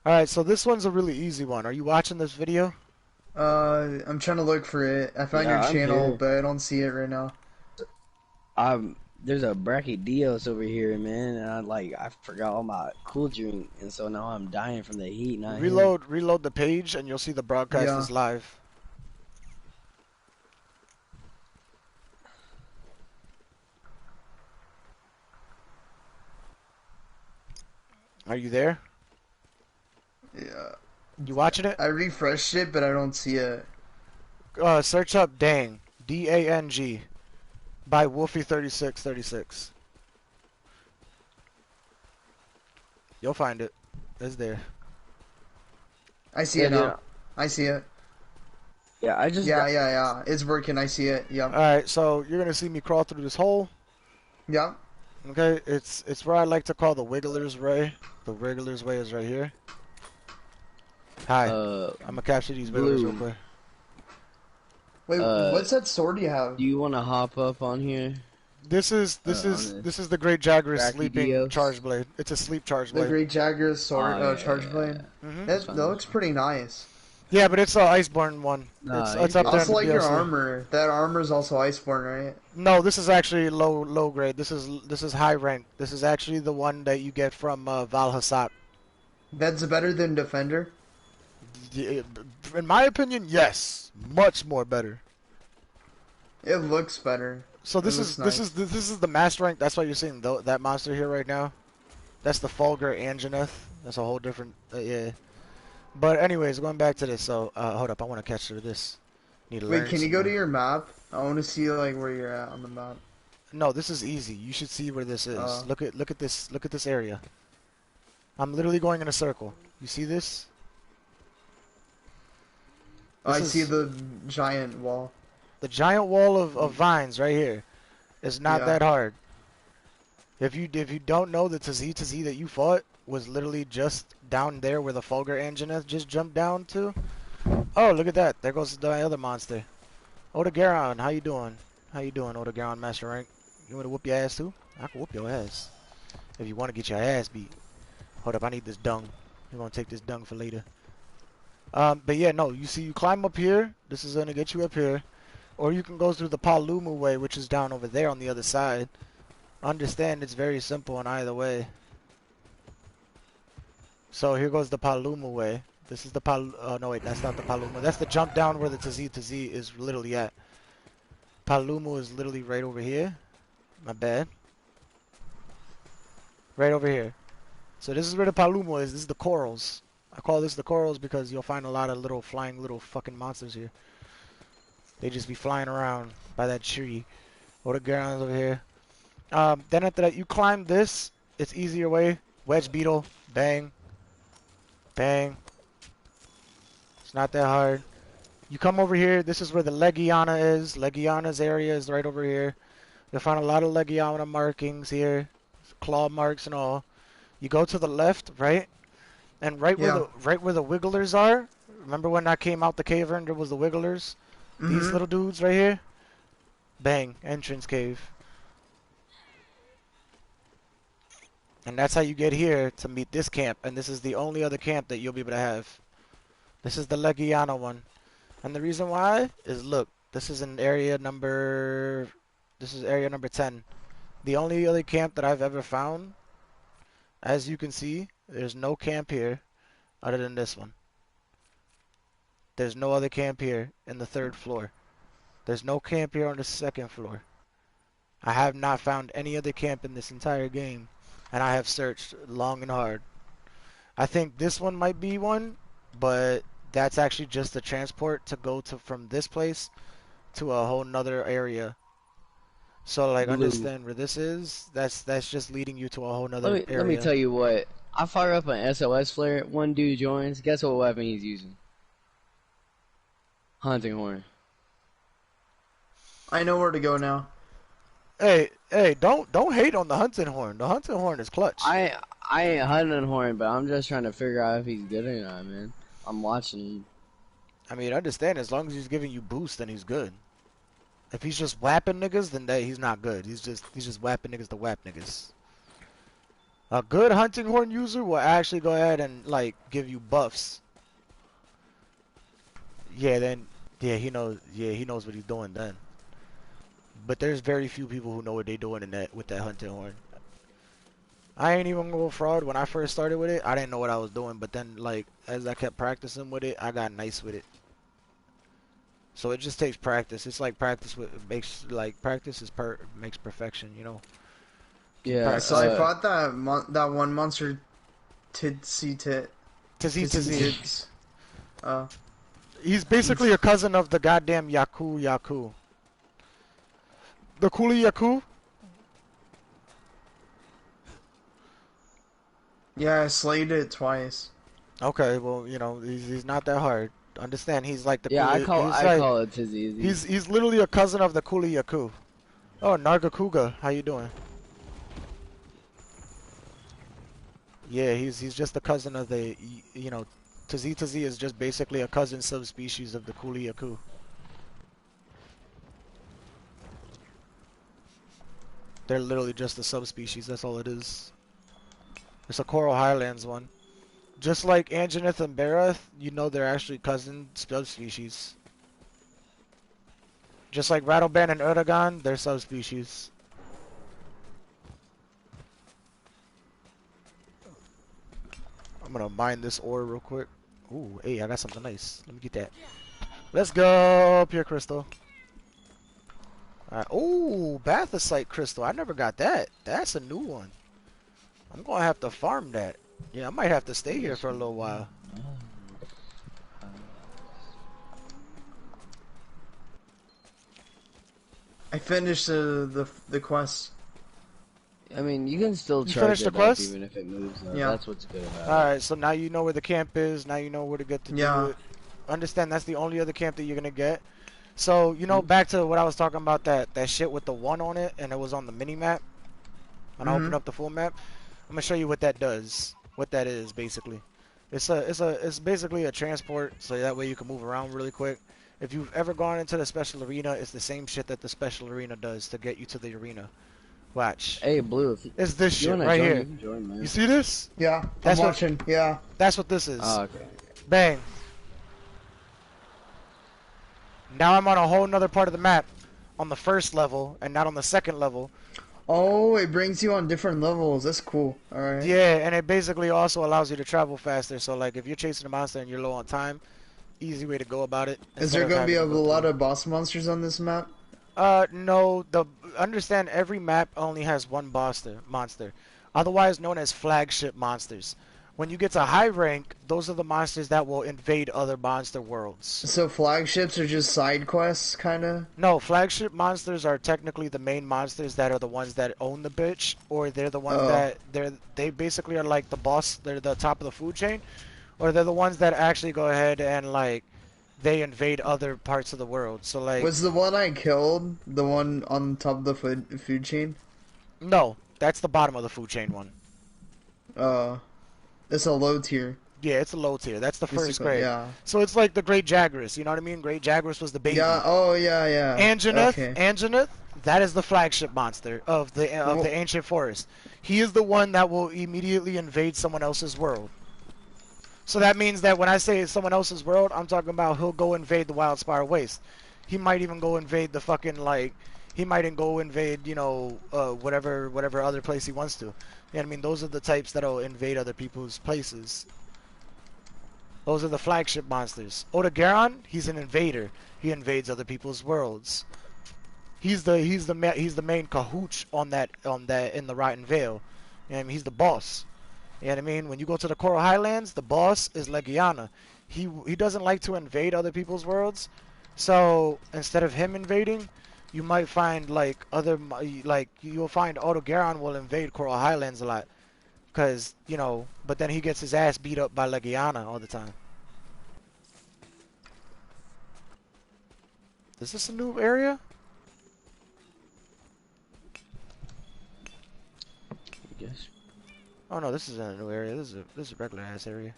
Alright, so this one's a really easy one. Are you watching this video? I'm trying to look for it. I found your Yeah, I'm channel, here. but I don't see it right now. There's a bracket Dios over here, man. And I forgot all my cool drink, and so now I'm dying from the heat, not him. Reload the page and you'll see the broadcast Yeah, is live. Are you there? yeah. You watching it? I refreshed it, but I don't see it. Search up Dang. D-A-N-G. By Wolfy3636. You'll find it. It's there. I see Yeah, it dude. now. I see it. Yeah, I just Yeah, got. yeah, yeah. It's working. I see it. Yep. Alright, so you're gonna see me crawl through this hole. Yep. Okay, it's where I like to call the Wiggler's Way. The Wiggler's Way is right here. Hi. Uh, I'm gonna capture these Wigglers real Blue. quick. Wait, Uh, what's that sword you have? do you want to hop up on here? This is this On is this this is the Great Jagger's bracket sleeping charge Dios? blade. It's a sleep charge The blade. Great Jagger's sword, Oh yeah, charge yeah, blade. yeah. That's That fine. That's looks fine. pretty nice. Yeah, but it's a Iceborne one. Nah, It's he's I up there good. in also the like your DLC. armor. That armor's also Iceborne, right? No, this is actually low grade. This is high rank. This is actually the one that you get from Valhalla. That's better than Defender. In my opinion, yes, much more better. It looks better. So It this is looks this nice. is this is the master rank. That's why you're seeing that monster here right now. That's the Fulgur Anjaneth. That's a whole different yeah. But anyways, going back to this. So hold up, I want to catch to this. Need to Wait, learn can you some go to more. your map? I want to see like where you're at on the map. No, this is easy. You should see where this is. Uh, Look at this area. I'm literally going in a circle. You see this? This I see is the giant wall. the giant wall of vines right here. It's not Yeah. that hard. If you don't know, the Tazee that you fought was literally just down there where the Fulgur Anjaneth just jumped down to. Oh, look at that. There goes the other monster. Odegaron, how you doing? How you doing, Odegaron Master Rank? You want to whoop your ass too? I can whoop your ass. If you want to get your ass beat. Hold up, I need this dung. We're going to take this dung for later. But yeah, no, you see you climb up here. This is going to get you up here. Or you can go through the Palumu way, which is down over there on the other side. Understand it's very simple in either way. So here goes the Palumu way. This is the oh no wait, that's not the Palumu. That's the jump down where the Tazee is literally at. Palumu is literally right over here. My bad. Right over here. So this is where the Palumu is. This is the corals. I call this the corals because you'll find a lot of little flying little fucking monsters here. They just be flying around by that tree. Or the grounds over here. Then after that, you climb this. It's easier way. Wedge beetle. Bang. Bang. It's not that hard. You come over here. This is where the Legiana is. Legiana's area is right over here. You'll find a lot of Legiana markings here. Claw marks and all. You go to the left, right? And Yeah. right where the Wigglers are. Remember when I came out the cave and there was the Wigglers? These Mm-hmm. little dudes right here. Bang. Entrance cave. And that's how you get here to meet this camp. And this is the only other camp that you'll be able to have. This is the Legiana one. And the reason why is, look, this is area number 10. The only other camp that I've ever found, as you can see, there's no camp here other than this one. There's no other camp here in the 3rd floor. There's no camp here on the 2nd floor. I have not found any other camp in this entire game. And I have searched long and hard. I think this one might be one, but that's actually just the transport to go to from this place to a whole nother area. So like Blue. understand where this is. That's just leading you to a whole Let nother me let me area. tell you what. I fire up an SOS flare. One dude joins. Guess what weapon he's using? Hunting horn. I know where to go now. Hey, don't hate on the hunting horn. The hunting horn is clutch. I ain't hunting horn, but I'm just trying to figure out if he's good or not, man. I'm watching him. I mean, understand as long as he's giving you boost, then he's good. If he's just whapping niggas, then he's not good. He's just whapping niggas to whap niggas. A good hunting horn user will actually go ahead and like give you buffs. Yeah, then yeah, he knows. Yeah, he knows what he's doing then. But there's very few people who know what they're doing in that with that hunting horn. I ain't even go fraud when I first started with it. I didn't know what I was doing, but then like as I kept practicing with it, I got nice with it. So it just takes practice. It's like practice with makes like practice is makes perfection. You know, keep Yeah, So I practicing. fought that one monster, Titsy Tit, Tizzy Titsy Tizzy. Tits. Uh, He's basically a cousin of the goddamn Yaku Yaku. The Kuli Yaku. yeah, I slayed it twice. Okay, well you know he's not that hard. Understand? He's like the yeah. Kuli. He's I like call it Tizzy Easy. he's literally a cousin of the Kuli Yaku. Oh, Nargacuga, how you doing? Yeah, he's just a cousin of the you know, Tazi Tazi is just basically a cousin subspecies of the Kuliaku. They're literally just a subspecies. That's all it is. It's a Coral Highlands one. Just like Anjanath and Barath, you know they're actually cousin subspecies. Just like Rattleban and Erdogan, they're subspecies. I'm gonna mine this ore real quick. Ooh, hey, I got something nice. Let me get that. Let's go, pure crystal. Alright. Oh, Bathosite crystal. I never got that. That's a new one. I'm gonna have to farm that. Yeah, I might have to stay here for a little while. I finished the quest. I mean, you can still You charge finished the it up quest? even if it moves. Though. Yeah. That's what's good about it. Alright, so now you know where the camp is. Now you know where to get to do Yeah. it. Understand that's the only other camp that you're gonna get. So, you know, Hmm? back to what I was talking about, that shit with the one on it, and it was on the mini map. When I open Mhm. up the full map, I'm gonna show you what that does. What that is, basically. It's basically a transport, so that way you can move around really quick. If you've ever gone into the special arena, it's the same shit that the special arena does to get you to the arena. Watch. Hey, Blue, It's this if you shit wanna right join, here. you can join, You man. see this? Yeah, I'm That's what watching. Yeah. that's what this is. Oh, okay. Bang. Now I'm on a whole nother part of the map on the first level and not on the second level. Oh, it brings you on different levels. That's cool. All right. Yeah, and it basically also allows you to travel faster. So like if you're chasing a monster and you're low on time, easy way to go about it Is instead there of gonna be having a to go lot through. of boss monsters on this map? No, the understand every map only has one monster, otherwise known as flagship monsters. When you get to high rank, those are the monsters that will invade other monster worlds. So flagships are just side quests, kind of. No, flagship monsters are technically the main monsters that are the ones that own the bitch, or they're the ones Oh, that they basically are like the boss. They're the top of the food chain, or they're the ones that actually go ahead and like they invade other parts of the world. So like, was the one I killed the one on top of the food chain? no, that's the bottom of the food chain one. Uh, it's a low tier, Yeah, it's a low tier. That's the first basically. grade. Yeah. So it's like the Great Jagras. You know what I mean? Great Jagras was the Yeah. baby. Oh, yeah, yeah. Okay. Anjanath, that is the flagship monster of the Well, ancient forest. He is the one that will immediately invade someone else's world. So that means that when I say someone else's world, I'm talking about he'll go invade the Wild Spire Waste. He might even go invade the fucking like. He might even go invade, you know, whatever other place he wants to. You know what I mean? Those are the types that'll invade other people's places. Those are the flagship monsters. Odogaron, he's an invader. He invades other people's worlds. He's the main cahooch on that in the Rotten Vale. You know what I mean? He's the boss. You know what I mean? When you go to the Coral Highlands, the boss is Legiana. He doesn't like to invade other people's worlds. So instead of him invading, you might find like like you'll find Odogaron will invade Coral Highlands a lot. Cause, you know, but then he gets his ass beat up by Legiana all the time. Is this a new area? I guess. Oh no, this isn't a new area. This is a regular ass area.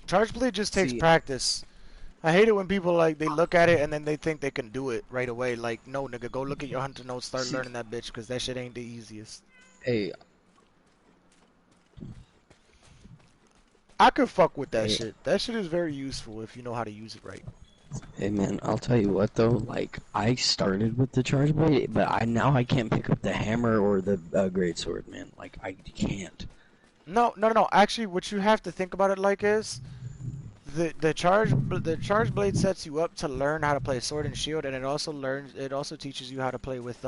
Charge Blade just takes See, practice. I hate it when people like they look at it and then they think they can do it right away. Like, no, nigga, go look at your hunter notes, start See, learning that bitch, cause that shit ain't the easiest. hey, I could fuck with that hey, shit. That shit is very useful if you know how to use it right. hey, man. I'll tell you what though. Like, I started with the charge blade, but I can't pick up the hammer or the great sword, man. Like, I can't. No, no, no, no. Actually, what you have to think about it like is the charge blade sets you up to learn how to play sword and shield, and it also teaches you how to play with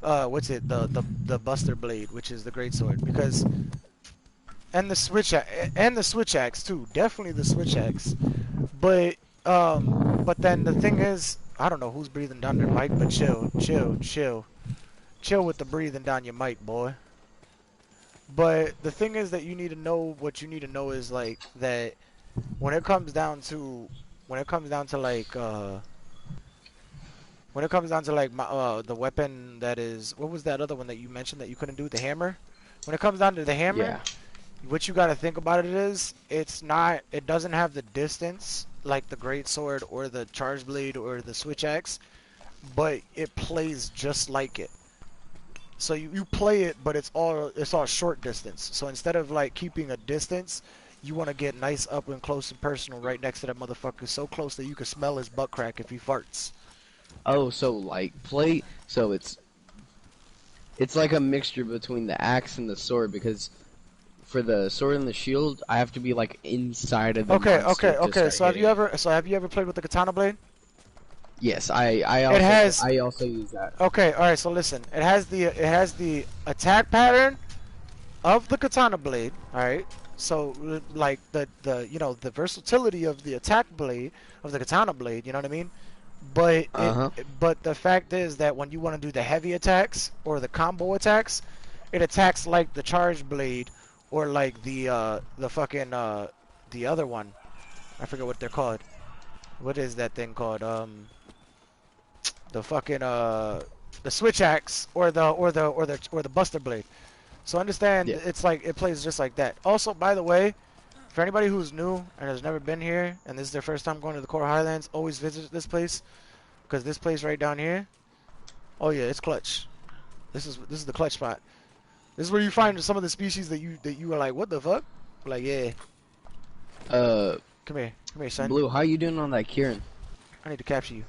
what's it the buster blade, which is the great sword, because and the switch axe too, definitely the switch axe. But but then the thing is, I don't know who's breathing down their mic, but chill with the breathing down your mic, boy. But the thing is that you need to know what you need to know is like that when it comes down to when it comes down to like when it comes down to like the weapon that is what was that other one that you mentioned that you couldn't do, the hammer? When it comes down to the hammer, Yeah. what you got to think about it is it doesn't have the distance like the great sword or the charge blade or the switch axe, but it plays just like it. So you play it, but it's all short distance. So instead of like keeping a distance, you want to get nice up and close and personal right next to that motherfucker, so close that you can smell his butt crack if he farts. Oh, so like play. So it's like a mixture between the axe and the sword because for the sword and the shield, I have to be like inside of the Okay, okay, monster to okay. start hitting it. So have you ever played with the katana blade? Yes, I It also has I also use that. okay, all right. So listen, it has the attack pattern of the katana blade. All right. So like the the versatility of the attack blade of the katana blade. You know what I mean? But Uh huh. but the fact is that when you want to do the heavy attacks or the combo attacks, it attacks like the charge blade or like the fucking the other one. I forget what they're called. What is that thing called? The fucking the switch axe or the buster blade. So understand Yeah. it's like it plays just like that. Also, by the way, for anybody who's new and has never been here and this is their first time going to the Coral Highlands, always visit this place because this place right down here. Oh yeah, it's clutch. This is the clutch spot. This is where you find some of the species that you are like, what the fuck? Like, yeah, Uh, come here, son. Blue, how you doing on that Kieran? I need to capture you,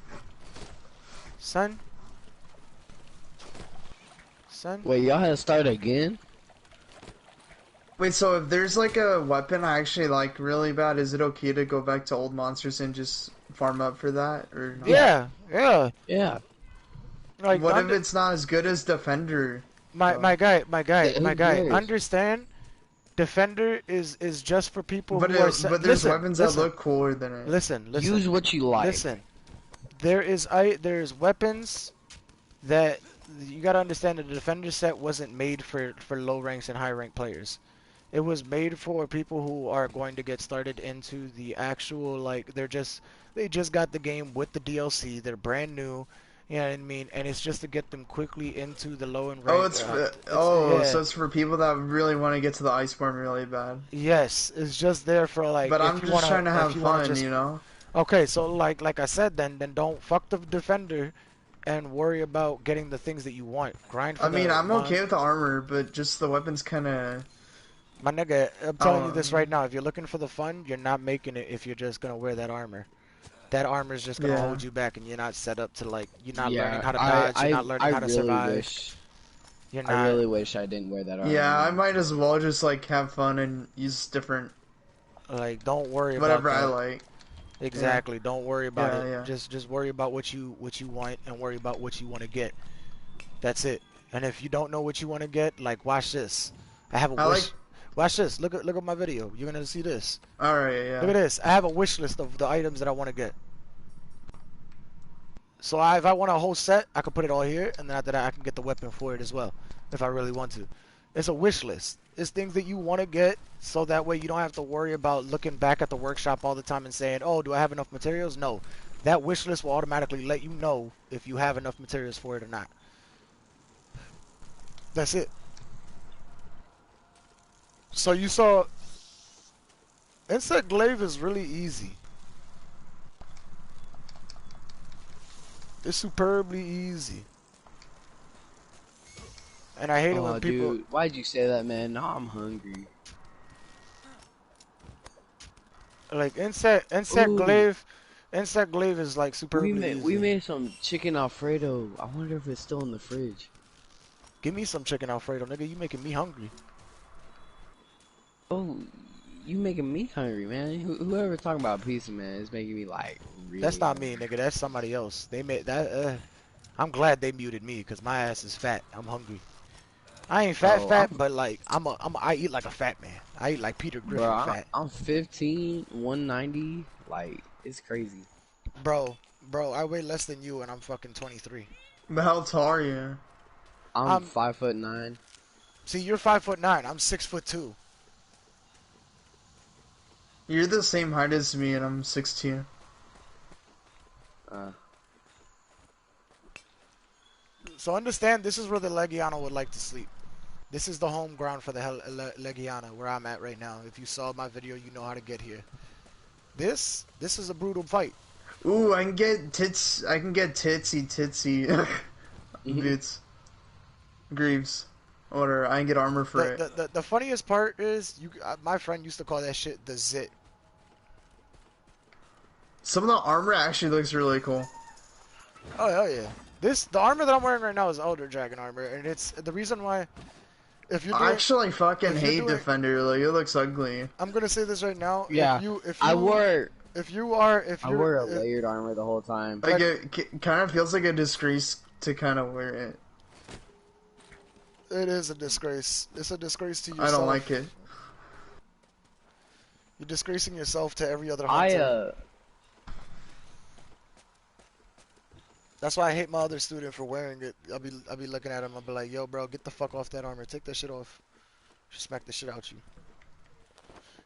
son, son. Wait, y'all had to start again? Wait, so if there's like a weapon I actually like really bad, is it okay to go back to old monsters and just farm up for that or not? Yeah. Yeah, yeah. Yeah. Like, What if it's not as good as Defender? my Though? guy, my guy, Who my guy. cares? Understand? Defender is just for people But who are. but there's Listen, weapons that listen, look cooler than it. listen, Use what you like. listen. There's weapons that you gotta understand that the defender set wasn't made for low ranks and high rank players. It was made for people who are going to get started into the actual like they just got the game with the DLC. They're brand new. You know what I mean? And it's just to get them quickly into the low and Oh, rank. so Yeah. it's for people that really want to get to the Iceborne really bad. Yes, it's just there for like But I'm just trying to if have you wanna fun, just you know? okay. So like I said, then don't fuck the defender and worry about getting the things that you want. Grind for I mean, the I'm mon. okay with the armor, but just the weapons kind of. My nigga, I'm telling you this right Um, now. If you're looking for the fun, you're not making it if you're just gonna wear that armor. That armor is just gonna yeah. hold you back, and you're not set up to like. You're not learning Yeah, how to dodge. You're not I learning how to really survive. wish You're I not really wish I didn't wear that armor, Yeah, I man. might as well just like have fun and use different like. Don't worry about whatever I that. like. Yeah, Exactly. Don't worry about yeah, it. yeah. Just worry about what you want and worry about what you want to get. That's it. And if you don't know what you want to get, like watch this. I have a I like. wish. Watch this. Look at my video. You're gonna see this. All right, Look yeah. at this. I have a wish list of the items that I want to get. So if I want a whole set, I can put it all here, and then after that, I can get the weapon for it as well, if I really want to. It's a wish list. It's things that you want to get, so that way you don't have to worry about looking back at the workshop all the time and saying, "Oh, do I have enough materials?" No, that wish list will automatically let you know if you have enough materials for it or not. That's it. So you saw insect glaive is really easy. It's superbly easy. And I hate it when Oh, people dude, why'd you say that, man? Now I'm hungry. like Ooh, insect glaive is like superbly we easy. made some chicken Alfredo. I wonder if it's still in the fridge. Give me some chicken Alfredo, nigga. You making me hungry. Oh, you making me hungry, man. Whoever talking about pizza, man, is making me like That's really not me, hungry. nigga. That's somebody else. They made that. I'm glad they muted me because my ass is fat. I'm hungry. I ain't fat, Oh, fat, but like I eat like a fat man. I eat like Peter bro, Griffin fat, I'm 15, 190. Like, it's crazy. bro. Bro, I weigh less than you, and I'm fucking 23. But how tall are you? I'm I'm 5'9". See, you're 5'9". I'm 6'2". You're the same height as me, and I'm 6'2". Uh, So understand, this is where the Legiano would like to sleep. This is the home ground for the Legiana, where I'm at right now. If you saw my video, you know how to get here. This is a brutal fight. Ooh, I can get tits. I can get titsy boots, greaves, or I can get armor for The it. the, the, the funniest part is my friend used to call that shit the zit. Some of the armor actually looks really cool. Oh hell yeah. The armor that I'm wearing right now is Elder Dragon armor, and it's the reason why. If you're I doing, actually fucking if you're hate doing, Defender. Like it looks ugly. I'm gonna say this right now. yeah, I wore If I you're, wore a layered armor the whole time. Like like, it kind of feels like a disgrace to kind of wear it. it is a disgrace. It's a disgrace to I don't like yourself. it. You're disgracing yourself to every other I hunter. That's why I hate my other student for wearing it. I'll be looking at him. I'll be like, yo, bro, get the fuck off that armor. Take that shit off. Just smack the shit out you.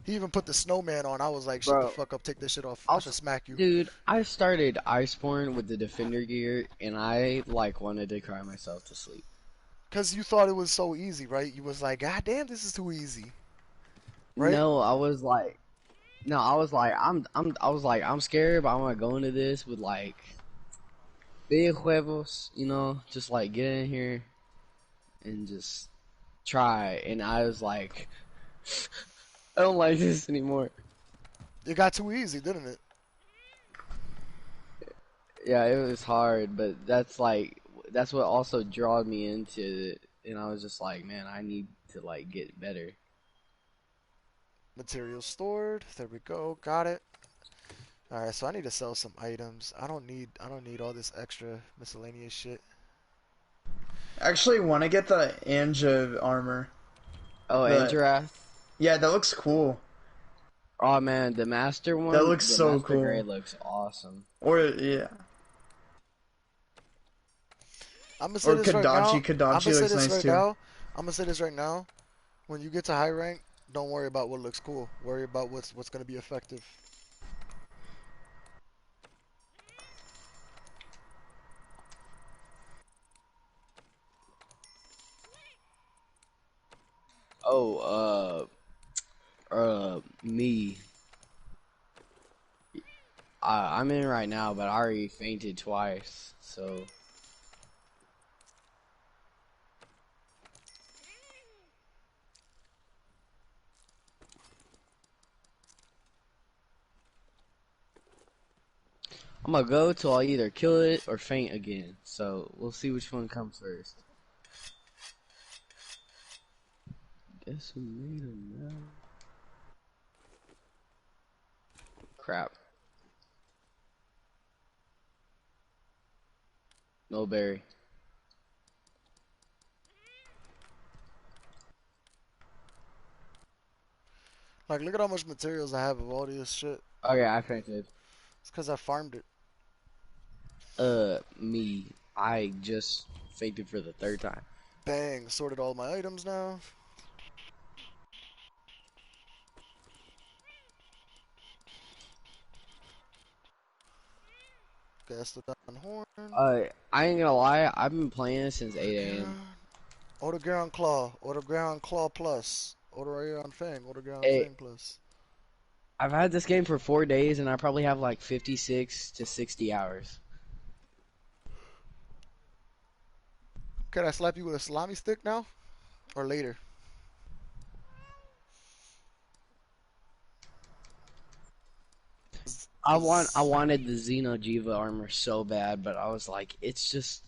He even put the snowman on. I was like, shut the bro, fuck up. Take this shit off. I I'll, should smack you. dude, I started Iceborne with the Defender gear, and I like wanted to cry myself to sleep. Cause you thought it was so easy, right? You was like, God damn, this is too easy, right? No, I was like, no, I was like, I was like, I'm scared, but I want to go into this with like big huevos, you know, just like get in here and just try. And I was like, I don't like this anymore. It got too easy, didn't it? Yeah, it was hard, but that's like that's what also drawed me into it. And I was just like, man, I need to like get better. Materials stored. There we go. Got it. All right, so I need to sell some items. I don't need all this extra miscellaneous shit. Actually, want to get the Anja armor. Oh, The Andrath. Yeah, that looks cool. Oh man, the master That one, looks the so master gray cool. looks awesome. Or yeah, I'm gonna say or this right now. Kadachi. I'm Kadachi gonna say looks this nice right too. now. I'm gonna say this right now. When you get to high rank, don't worry about what looks cool. Worry about what's gonna be effective. Oh, me. I'm in right now, but I already fainted twice, so. I'm gonna go till I either kill it or faint again. So we'll see which one comes first. Guess who made him now? Crap. No berry. Like, look at how much materials I have of all this shit. Okay, I fainted. It's because I farmed it. Me. I just fainted for the third time. Bang, sorted all my items now. Gas the down horn. I ain't gonna lie, I've been playing since 8 a.m. Autogaron. Autogaron Claw. Autogaron Claw Plus. Autogaron Fang. Autogaron Hey, Fang Plus. I've had this game for 4 days and I probably have like 56 to 60 hours. Can I slap you with a salami stick now? Or later? I wanted the Xeno'jiva armor so bad, but I was like, it's just.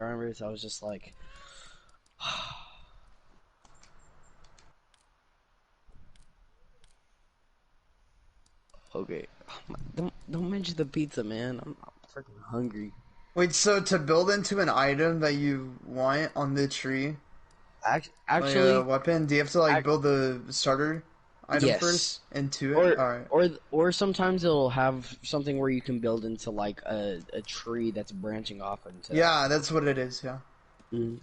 Armors, I was just like. Okay. Don't mention the pizza, man. I'm freaking hungry. Wait, so to build into an item that you want on the tree, like a Actually, weapon, do you have to like ac build the starter item yes. first into it? Or Alright. or sometimes it'll have something where you can build into like a tree that's branching off into. Yeah, that's what it is, yeah. Mm.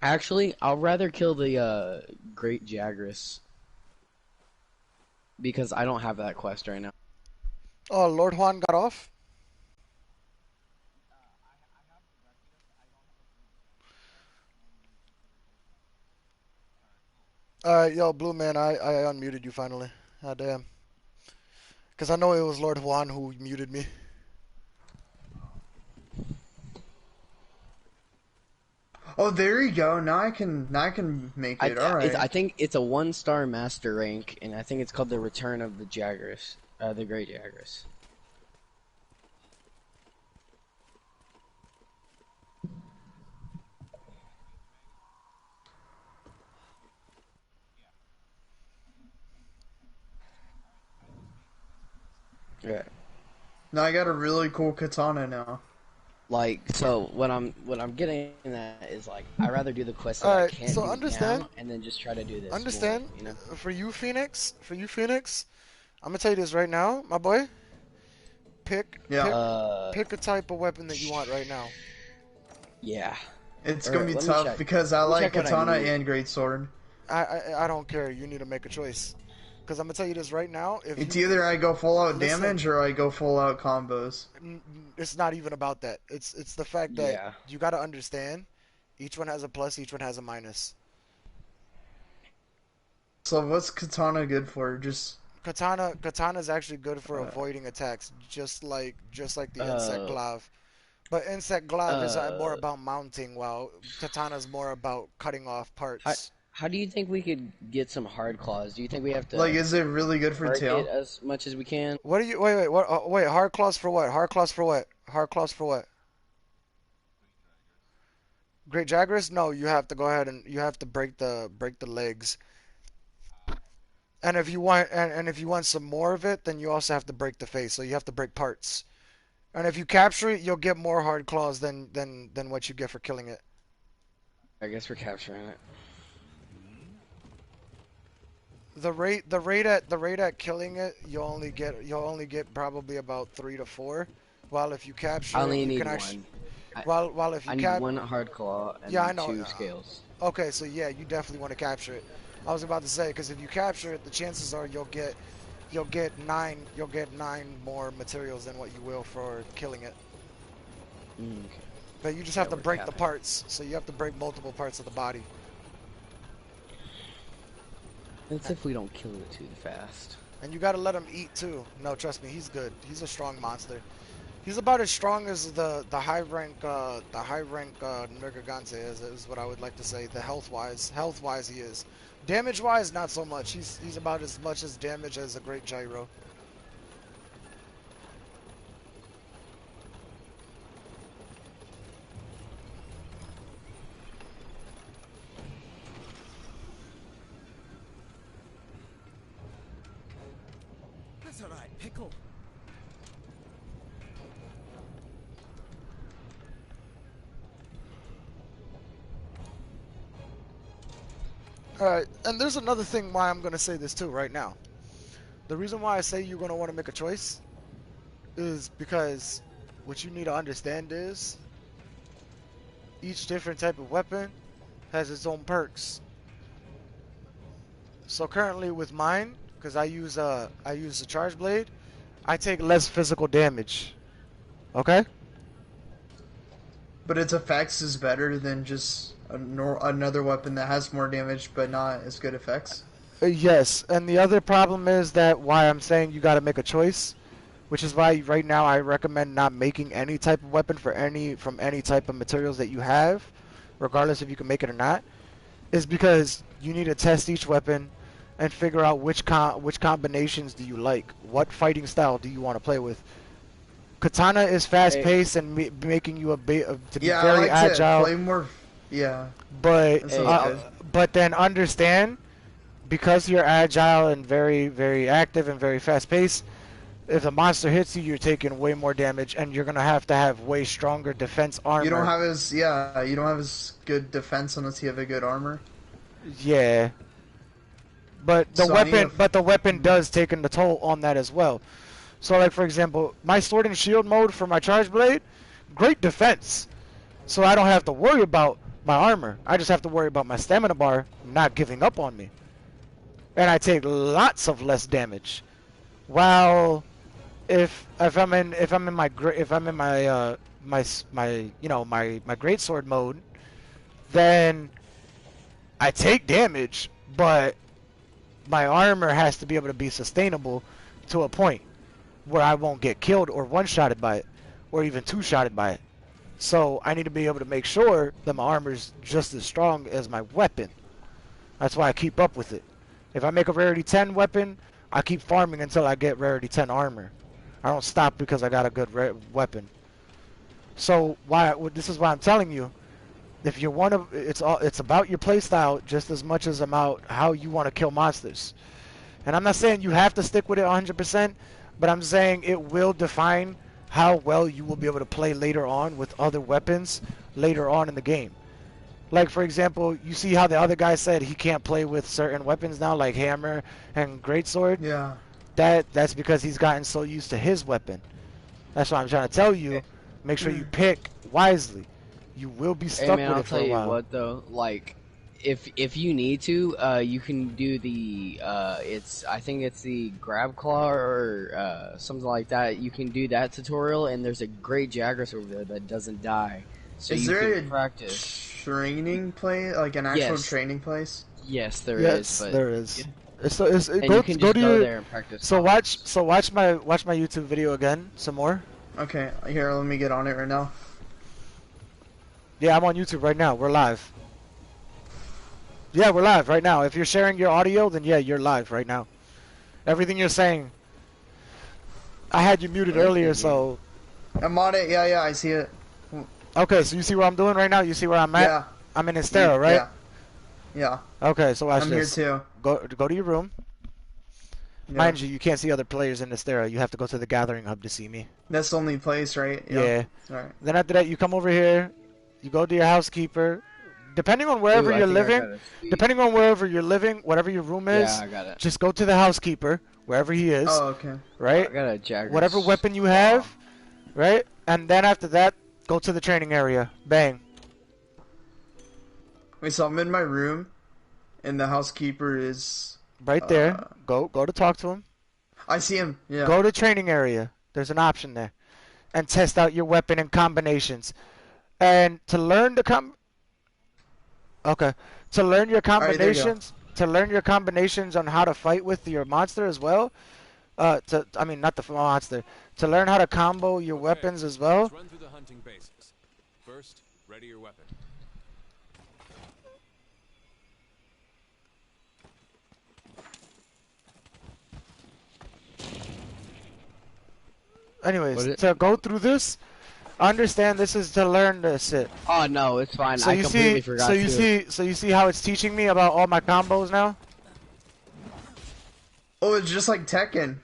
Actually, I'll rather kill the Great Jagras because I don't have that quest right now. Oh, Lord Juan got off? Alright, yo, Blue Man, I unmuted you finally. Ah, damn. Because I know it was Lord Juan who muted me. Oh, there you go. Now I can make it. Alright. I think it's a 1-star master rank, and I think it's called the Return of the Jagras, the Great Jagras. Yeah. Now I got a really cool katana now. Like, so what I'm getting at is like I rather do the quest that I Alright, can't so do understand, now, and then just try to do this more, understand, you know? for you, Phoenix, I'm gonna tell you this right now, my boy. Pick, Yeah. pick, pick a type of weapon that you want right now. Yeah. It's gonna Or be let me tough check. because I Let me like check what I katana need. and greatsword. I don't care. You need to make a choice. Because I'm gonna tell you this right now. If It's you either I go full out listen, damage or I go full out combos. it's not even about that. It's the fact that Yeah. you got to understand. Each one has a plus. Each one has a minus. So what's katana good for? Just Katana is actually good for uh, avoiding attacks, just like the insect Uh. glaive. But insect glaive is more Uh. about mounting, while katana is more about cutting off How parts. how do you think we could get some hard claws? Do you think we have like, to is it really good for work it tail? as much as we can? What do you wait? What? Wait, hard claws for what? Hard claws for what? Hard claws for what? Great Jagras? No, you have to go ahead and you have to break the legs. And if you want and if you want some more of it, then you also have to break the face. So you have to break parts. And if you capture it, you'll get more hard claws than what you get for killing it. I guess we're capturing it. The rate at killing it, you'll only get probably about 3 to 4. While if you I capture it, only you need can actually one. I while if you I need cap one hard claw yeah, I and know. 2 scales. Okay, so yeah, you definitely want to capture it. I was about to say because if you capture it, the chances are you'll get 9 more materials than what you will for killing it. Okay. But you just Yeah, have to we're break the capping. parts, so you have to break multiple parts of the body. That's if we don't kill it too fast. And you gotta let him eat too. No, trust me, he's good. He's a strong monster. He's about as strong as the high rank Nergigante is what I would like to say. The health wise he is. Damage wise, not so much. He's about as much as damage as a great gyro. That's alright, pickle. All right, and there's another thing why I'm gonna say this too right now. The reason why I say you're gonna want to make a choice is because what you need to understand is each different type of weapon has its own perks. So currently with mine, because I use a charge blade, I take less physical damage. Okay? But its effects is better than just another weapon that has more damage but not as good effects. Yes, and the other problem is that why I'm saying you got to make a choice, which is why right now I recommend not making any type of weapon for any from any type of materials that you have, regardless if you can make it or not, is because you need to test each weapon and figure out which combinations do you like, what fighting style do you want to play with. Katana is fast Hey, paced and making you to be Yeah, I very like to agile, play more. Yeah, but that hey, sounds uh, good. but then understand because you're agile and very active and very fast paced. If the monster hits you, you're taking way more damage, and you're gonna have to have way stronger defense You don't armor. have as you don't have as good defense unless you have a good armor. Yeah, So I need a. but the weapon does take in the toll on that as well. So, like for example, my sword and shield mode for my charge blade, great defense. So I don't have to worry about my armor. I just have to worry about my stamina bar not giving up on me, and I take lots of less damage. While if I'm in my if I'm in my my my great sword mode, then I take damage, but my armor has to be able to be sustainable to a point where I won't get killed or one-shotted by it, or even two-shotted by it. So I need to be able to make sure that my armor is just as strong as my weapon. That's why I keep up with it. If I make a rarity 10 weapon, I keep farming until I get rarity 10 armor. I don't stop because I got a good weapon. So this is why I'm telling you, if you're one of it's about your playstyle just as much as about how you want to kill monsters. And I'm not saying you have to stick with it 100%, but I'm saying it will define how well you will be able to play later on with other weapons later on in the game. Like for example, you see how the other guy said he can't play with certain weapons now, like hammer and greatsword. Yeah. That's because he's gotten so used to his weapon. That's why I'm trying to tell you. Make sure you pick wisely. You will be hey stuck man, with I'll it for tell a you while. what though, like if you need to, you can do the it's I think it's the grab claw or something like that. You can do that tutorial, and there's a great Jagras over there that doesn't die, so Is you there can a practice. training place, like an actual Yes, training place? yes, there is, Yes, but there is. and you can Go just to go your there and practice so combos. watch my YouTube video again some more. Okay, here, let me get on it right now. Yeah, I'm on YouTube right now. We're live. Yeah, we're live right now. If you're sharing your audio, then yeah, you're live right now. Everything you're saying, I had you muted Like earlier, the so I'm on it. Yeah, I see it. okay. So you see what I'm doing right now. You see where I'm at. Yeah, I'm in Estero, right? yeah. Okay, so watch I'm here this. too. Go to your room. Yeah, Mind you, you can't see other players in Estero. You have to go to the gathering hub to see me. that's the only place, right? Yeah. Yeah. All right. Then after that, you come over here. You go to your housekeeper. Depending on wherever ooh, I you're think I living, got a sweet. depending on wherever you're living, whatever your room Yeah, is, I got it. just go to the housekeeper wherever he is, Oh, okay. I right? got a Whatever Jagras weapon you claw. have, right? And then after that, go to the training area. Bang. Wait, so I'm in my room, and the housekeeper is. Right there. Go to talk to him. I see him. Yeah. Go to training area. There's an option there. And test out your weapon and combinations. And to learn the okay. To learn your All right, there you go. combinations on how to fight with your monster as well. I mean not the monster. To learn how to combo your weapons as well. Let's run through the hunting bases. First, ready your weapon. Anyways, What it? to go through this, understand this is to learn this shit. Oh no, it's fine. So I you completely see, forgot so you to. see, so you see how it's teaching me about all my combos now. Oh, it's just like Tekken.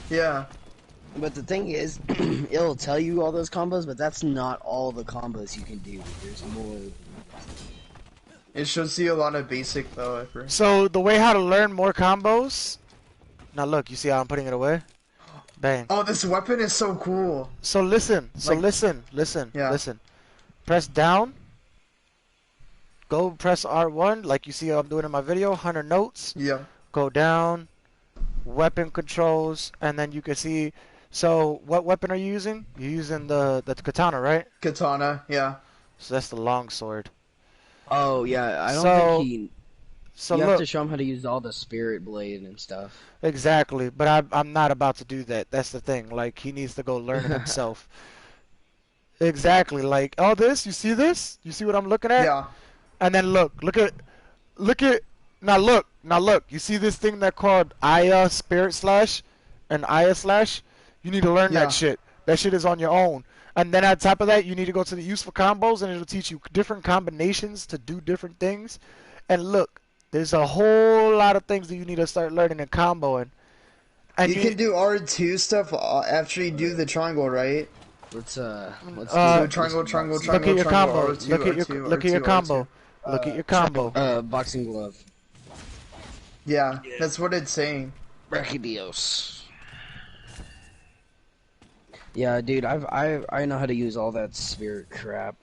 Yeah. But the thing is, it'll tell you all those combos, but that's not all the combos you can do. There's more. It shows you a lot of basic though at first. So the way how to learn more combos. Now look, you see how I'm putting it away? Bang. Oh, this weapon is so cool. So listen, Yeah. listen. Press down. Go press R1 like you see how I'm doing in my video. 100 notes. Yeah. Go down. Weapon controls, and then you can see. So what weapon are you using? You're using the katana, right? Katana. Yeah. So that's the long sword. Oh yeah, I don't think So he. so You have to look, show him how to use all the spirit blade and stuff. exactly. But I'm not about to do that. That's the thing. Like he needs to go learn it himself. Exactly. Like oh this, you see this? You see what I'm looking at? Yeah. And then look at now look. You see this thing that called Aya Spirit Slash and Aya Slash? You need to learn that Yeah. shit. That shit is on your own. And then on top of that, you need to go to the useful combos, and it'll teach you different combinations to do different things. And look, there's a whole lot of things that you need to start learning and comboing. And You can do R2 stuff after you do the triangle, right? Let's uh, Do do triangle, some triangle, boxing. look at triangle, your triangle, combo. R2, R2, Look at your R2, R2. combo. Look at your Triangle. combo. Boxing glove. Yeah, that's what it's saying. Brachidios. Yeah, dude, I know how to use all that spirit crap.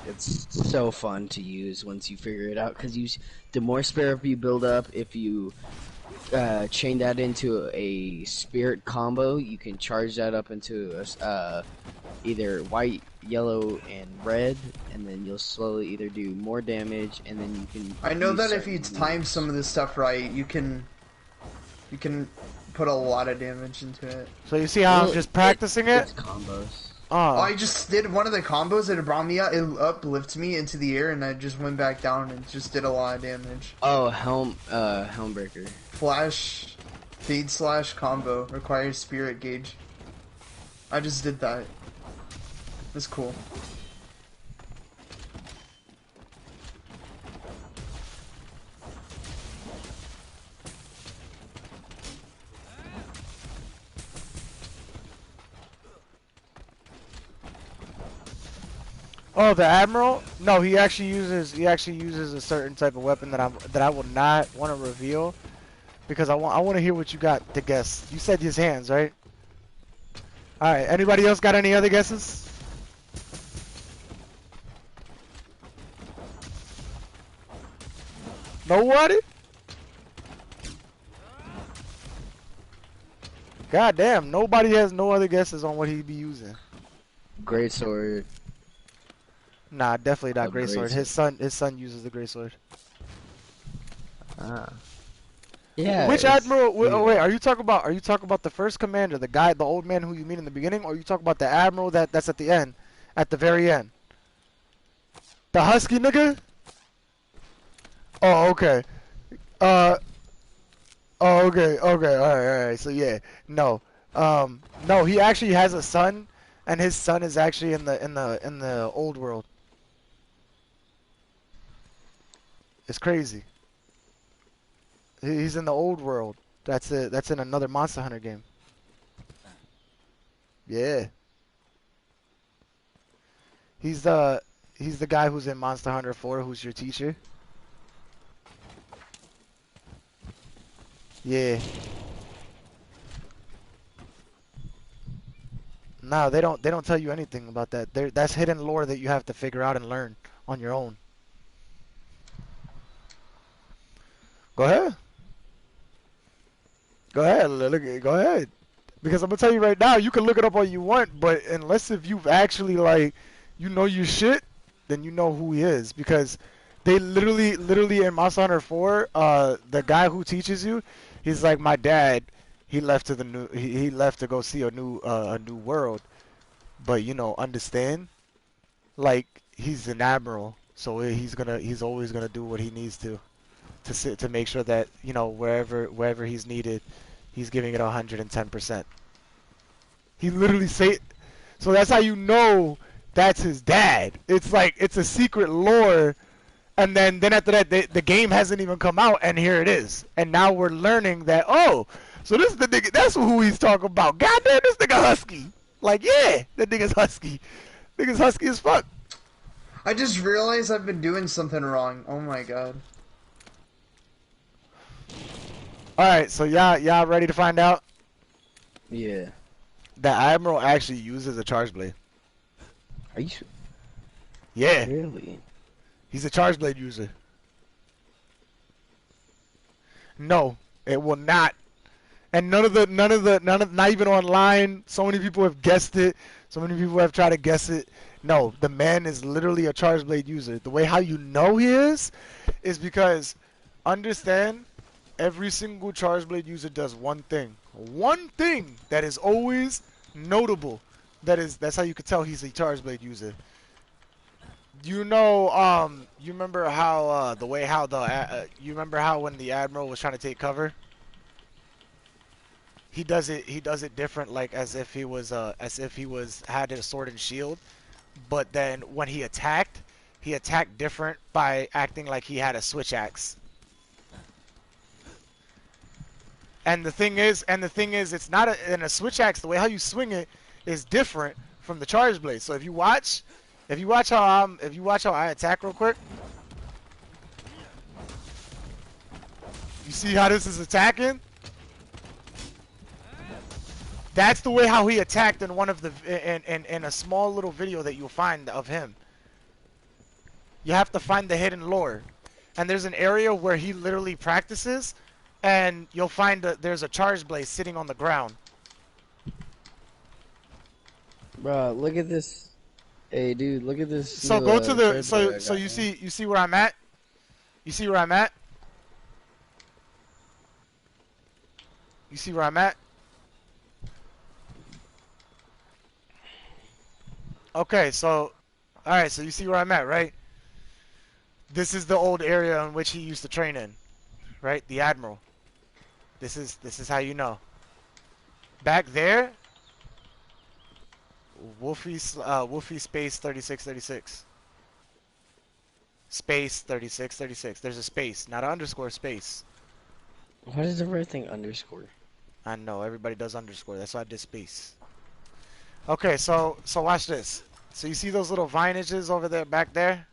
It's so fun to use once you figure it out. Cause the more spirit you build up, if you chain that into a spirit combo, you can charge that up into either white, yellow, and red, and then you'll slowly either do more damage, and then you can. I know use that if you certain time moves. some of this stuff right, you can put a lot of damage into it. So you see how I'm just practicing it? It's combos. Oh, Oh, I just did one of the combos and it brought me up, it uplifted me into the air, and I just went back down and just did a lot of damage. Oh, Helmbreaker. Flash, feed slash combo requires spirit gauge. I just did that. It's cool. oh, the admiral? No, he actually uses a certain type of weapon that I will not want to reveal because I want to hear what you got to guess. You said his hands, right? All right. Anybody else got any other guesses? Nobody? God damn, nobody has no other guesses on what he'd be using. Great sword. Nah, definitely not A greatsword. greatsword. His son uses the greatsword. Ah. Yeah. Which it's- admiral? Oh, yeah. wait, are you talking about the first commander, the guy, the old man who you meet in the beginning, or are you talking about the admiral that's at the end, at the very end? The husky nigga? Oh, okay. Uh, oh, okay, okay, all right. So yeah, no, no, he actually has a son, and his son is actually in the old world. It's crazy. He's in the old world. That's it. That's in another Monster Hunter game. Yeah. He's the guy who's in Monster Hunter 4, who's your teacher. Yeah. No, they don't tell you anything about that. That's hidden lore that you have to figure out and learn on your own. Go ahead. Go ahead. Go ahead. Because I'm gonna tell you right now, you can look it up all you want, but unless if you've actually like, you know your shit, then you know who he is. Because they literally in Monster Hunter 4, the guy who teaches you, he's like my dad. He left to the new. He left to go see a new world. But you know, understand, like he's an admiral, so he's always gonna do what he needs to make sure that you know wherever he's needed, he's giving it 110%. He literally say, so that's how you know that's his dad. It's like it's a secret lore, and then after that, the game hasn't even come out, and here it is, and now we're learning that oh, so this is the nigga. That's who he's talking about. Goddamn, this nigga husky. Like yeah, that nigga's husky. Nigga's husky as fuck. I just realized I've been doing something wrong. Oh my god. All right, so y'all ready to find out? Yeah. The admiral actually uses a charge blade. Are you Yeah, really? he's a charge blade user. No, it will not. And none of not even online. So many people have guessed it. So many people have tried to guess it. No, the man is literally a Charge Blade user. The way how you know he is because understand every single Charge Blade user does one thing. One thing that is always notable. That's how you could tell he's a Charge Blade user. You know, you remember how the way how you remember how when the Admiral was trying to take cover? He does it different, like as if he was had a sword and shield, but then when he attacked different by acting like he had a switch axe. And the thing is, it's not in a switch axe. The way how you swing it is different from the charge blade. So if you watch how I attack real quick, you see how this is attacking. That's the way how he attacked in one of the in a small little video that you'll find of him. You have to find the hidden lore, and there's an area where he literally practices, and you'll find that there's a charge blade sitting on the ground. Bruh, look at this. Hey, dude, look at this. So go to the so you see where I'm at. You see where I'm at. You see where I'm at. Okay, so alright, so you see where I'm at, right? This is the old area in which he used to train in, right? The Admiral. This is how you know. Back there, Wolfy space 3636. Space 3636. There's a space, not an underscore, space. What is everything underscore? I know everybody does underscore. That's why I did space. Okay, so watch this. So you see those little vinages over there, back there?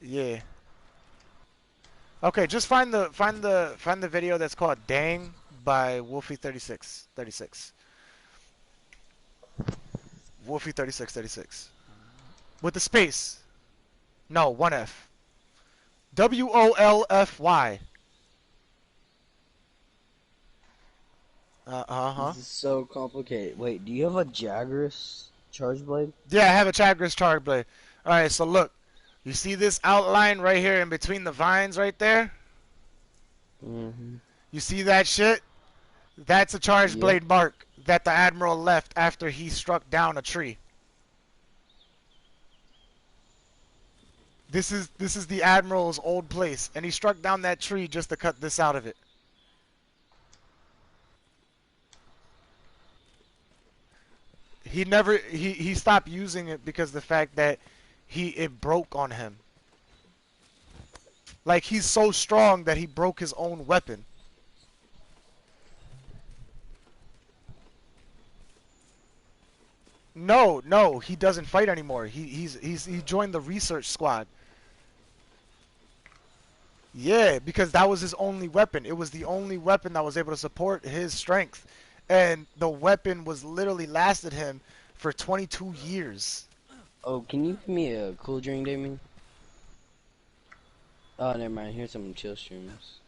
Yeah. Okay, just find the video that's called "Dang" by Wolfy 3636. Wolfy 3636. With the space. No, one F. WOLFY. This is so complicated. Wait, do you have a Jagras charge blade? Yeah, I have a Chagris charge blade. Alright, so look. You see this outline right here in between the vines right there? Mm-hmm. You see that shit? That's a charge blade mark that the Admiral left after he struck down a tree. This is the Admiral's old place, and he struck down that tree just to cut this out of it. He stopped using it because the fact that it broke on him. Like, he's so strong that he broke his own weapon. No, he doesn't fight anymore. He joined the research squad. Yeah, because that was his only weapon. It was the only weapon that was able to support his strength. And the weapon was literally lasted him for 22 years. Oh, can you give me a cool drink, Damien? Oh, never mind. Here's some chill streams.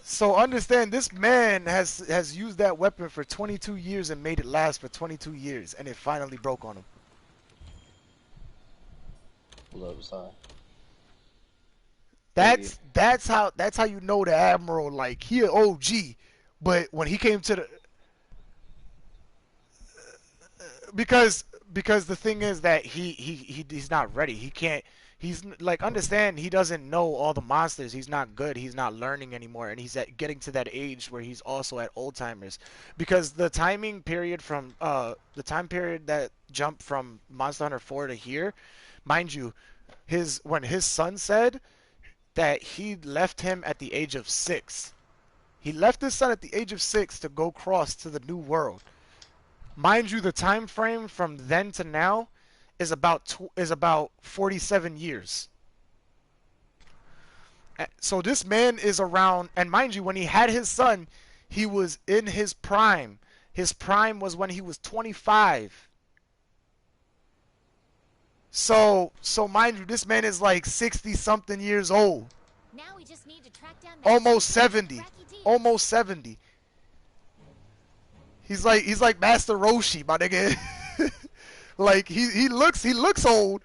So understand, this man has used that weapon for 22 years and made it last for 22 years, and it finally broke on him. Love side. That's how you know the Admiral, like, he an OG, but when he came to the because the thing is that he's not ready. He can't. He's like, understand, he doesn't know all the monsters. He's not good. He's not learning anymore, and he's getting to that age where he's also at old timers. Because the timing period from the time period that jumped from Monster Hunter 4 to here, mind you, when his son said that he left him at the age of 6. He left his son at the age of 6 to go cross to the new world. Mind you, the time frame from then to now is about 47 years. So this man is around, and mind you, when he had his son, he was in his prime. His prime was when he was 25. So mind you, this man is like 60 something years old. Now we just need to track down that Almost 70. Wacky D. Almost 70. He's like Master Roshi, my nigga. Like he looks old.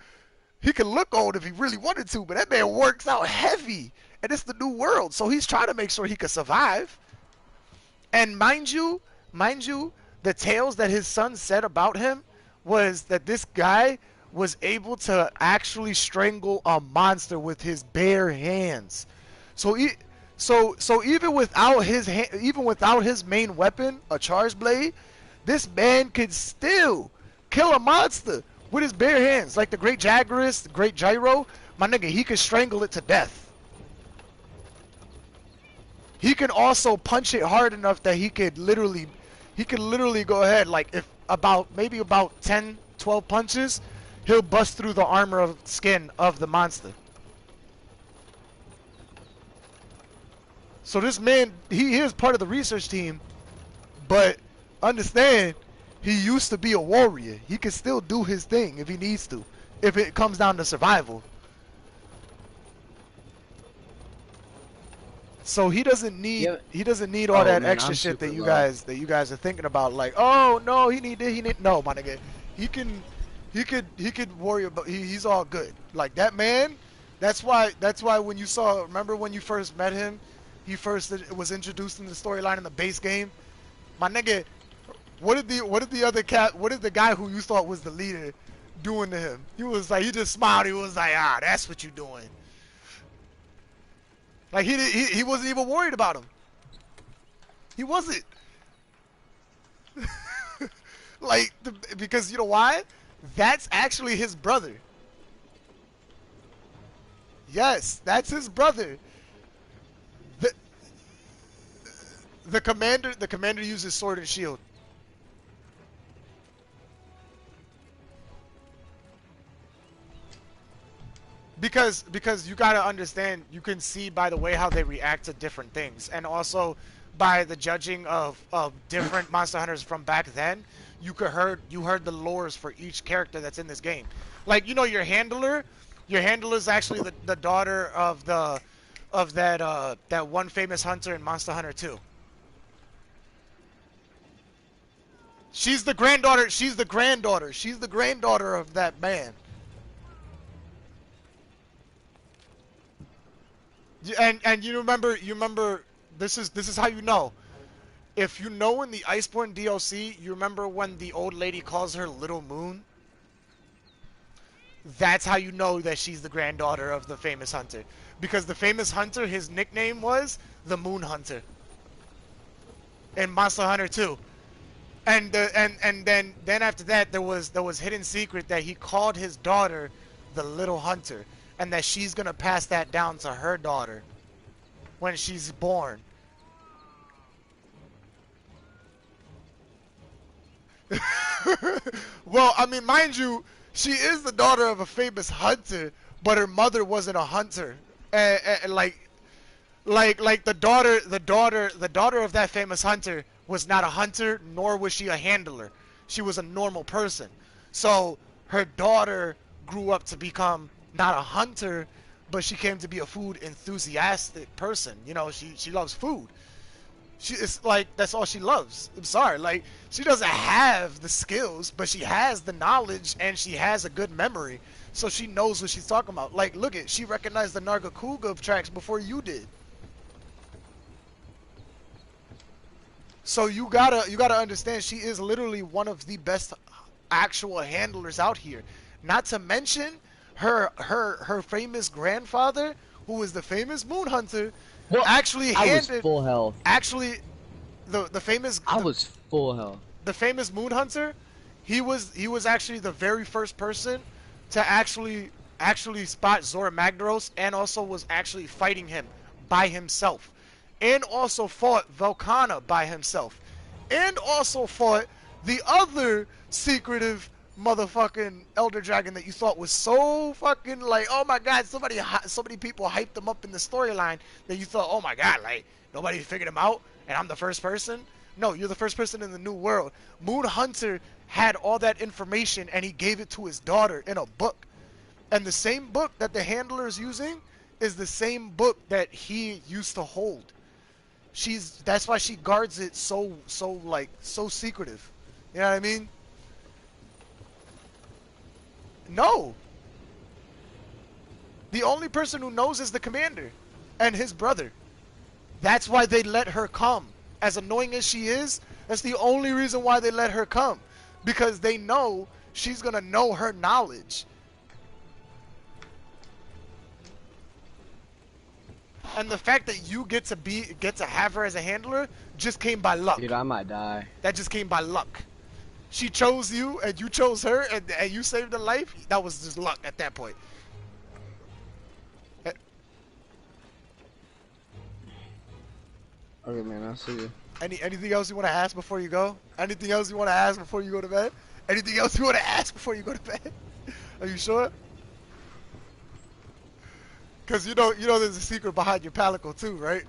He can look old if he really wanted to, but that man works out heavy, and it's the new world. So he's trying to make sure he can survive. And mind you, the tales that his son said about him was that this guy was able to actually strangle a monster with his bare hands. So even without even without his main weapon, a charge blade, this man could still kill a monster with his bare hands, like the Great Jaguarus, the Great Gyro. My nigga, he could strangle it to death. He can also punch it hard enough that he could literally go ahead, like if maybe about 10, 12 punches, he'll bust through the armor of skin of the monster. So this man, he is part of the research team, but understand, he used to be a warrior. He can still do his thing if he needs to, if it comes down to survival. So he doesn't need all that man, extra I'm shit super that low. you guys are thinking about. Like, oh no, he need no, my nigga. He could worry about. He's all good. Like that man. That's why when you saw, remember when you first met him, he first was introduced in the storyline in the base game. My nigga, what did the guy who you thought was the leader doing to him? He was like, he just smiled. He was like, ah, that's what you doing. Like he wasn't even worried about him. He wasn't. Like because you know why? That's actually his brother. Yes, that's his brother. The commander uses sword and shield. Because you gotta understand, you can see by the way how they react to different things, and also by the judging of different Monster Hunters from back then, you heard the lores for each character that's in this game. Like, you know, your handler is actually the daughter of that one famous hunter in Monster Hunter 2. She's the granddaughter of that man. And you remember this is how you know. If you know in the Iceborne DLC, you remember when the old lady calls her Little Moon? That's how you know that she's the granddaughter of the famous hunter. Because the famous hunter, his nickname was the Moon Hunter in Monster Hunter 2. And then after that there was hidden secret that he called his daughter the Little Hunter, and that she's gonna pass that down to her daughter when she's born. Well, I mean, mind you, she is the daughter of a famous hunter, but her mother wasn't a hunter. Like the daughter of that famous hunter was not a hunter, nor was she a handler. She was a normal person. So her daughter grew up to become not a hunter, but she came to be a food enthusiastic person. You know, she loves food. It's like that's all she loves. I'm sorry, like she doesn't have the skills, but she has the knowledge and she has a good memory, so she knows what she's talking about. Like, look at, she recognized the Nargacuga tracks before you did. So you gotta understand, she is literally one of the best actual handlers out here. Not to mention her famous grandfather, who was the famous moon hunter, actually I handed was full health. actually the famous I was full health. the famous moon hunter, he was actually the very first person to actually spot Zora Magdaros, and also was actually fighting him by himself, and also fought Volcana by himself, and also fought the other secretive motherfucking elder dragon that you thought was so fucking like, oh my god, so many people hyped them up in the storyline that you thought, oh my god, like nobody figured him out and I'm the first person. No, you're the first person in the new world. Moon Hunter had all that information and he gave it to his daughter in a book, and the same book that the handler is using is the same book that he used to hold. That's why she guards it so secretive. You know what I mean? No. The only person who knows is the commander and his brother. That's why they let her come. As annoying as she is, that's the only reason why they let her come. Because they know she's gonna know her knowledge. And the fact that you get to have her as a handler just came by luck. Dude, I might die. That just came by luck. She chose you and you chose her and you saved her life. That was just luck at that point. Okay, man, I'll see you. Anything else you want to ask before you go? Anything else you want to ask before you go to bed? Anything else you want to ask before you go to bed? Are you sure? Cause you know there's a secret behind your palico too, right?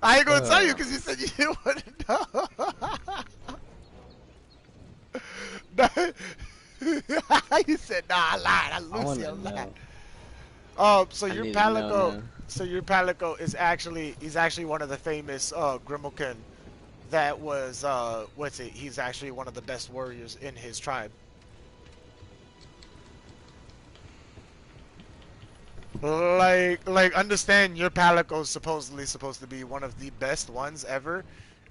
I ain't gonna tell you because you said you didn't want to know. You said nah, I lied. I lied. So your palico is actually one of the famous Grimalkin that was he's actually one of the best warriors in his tribe. Like understand your palico is supposedly supposed to be one of the best ones ever,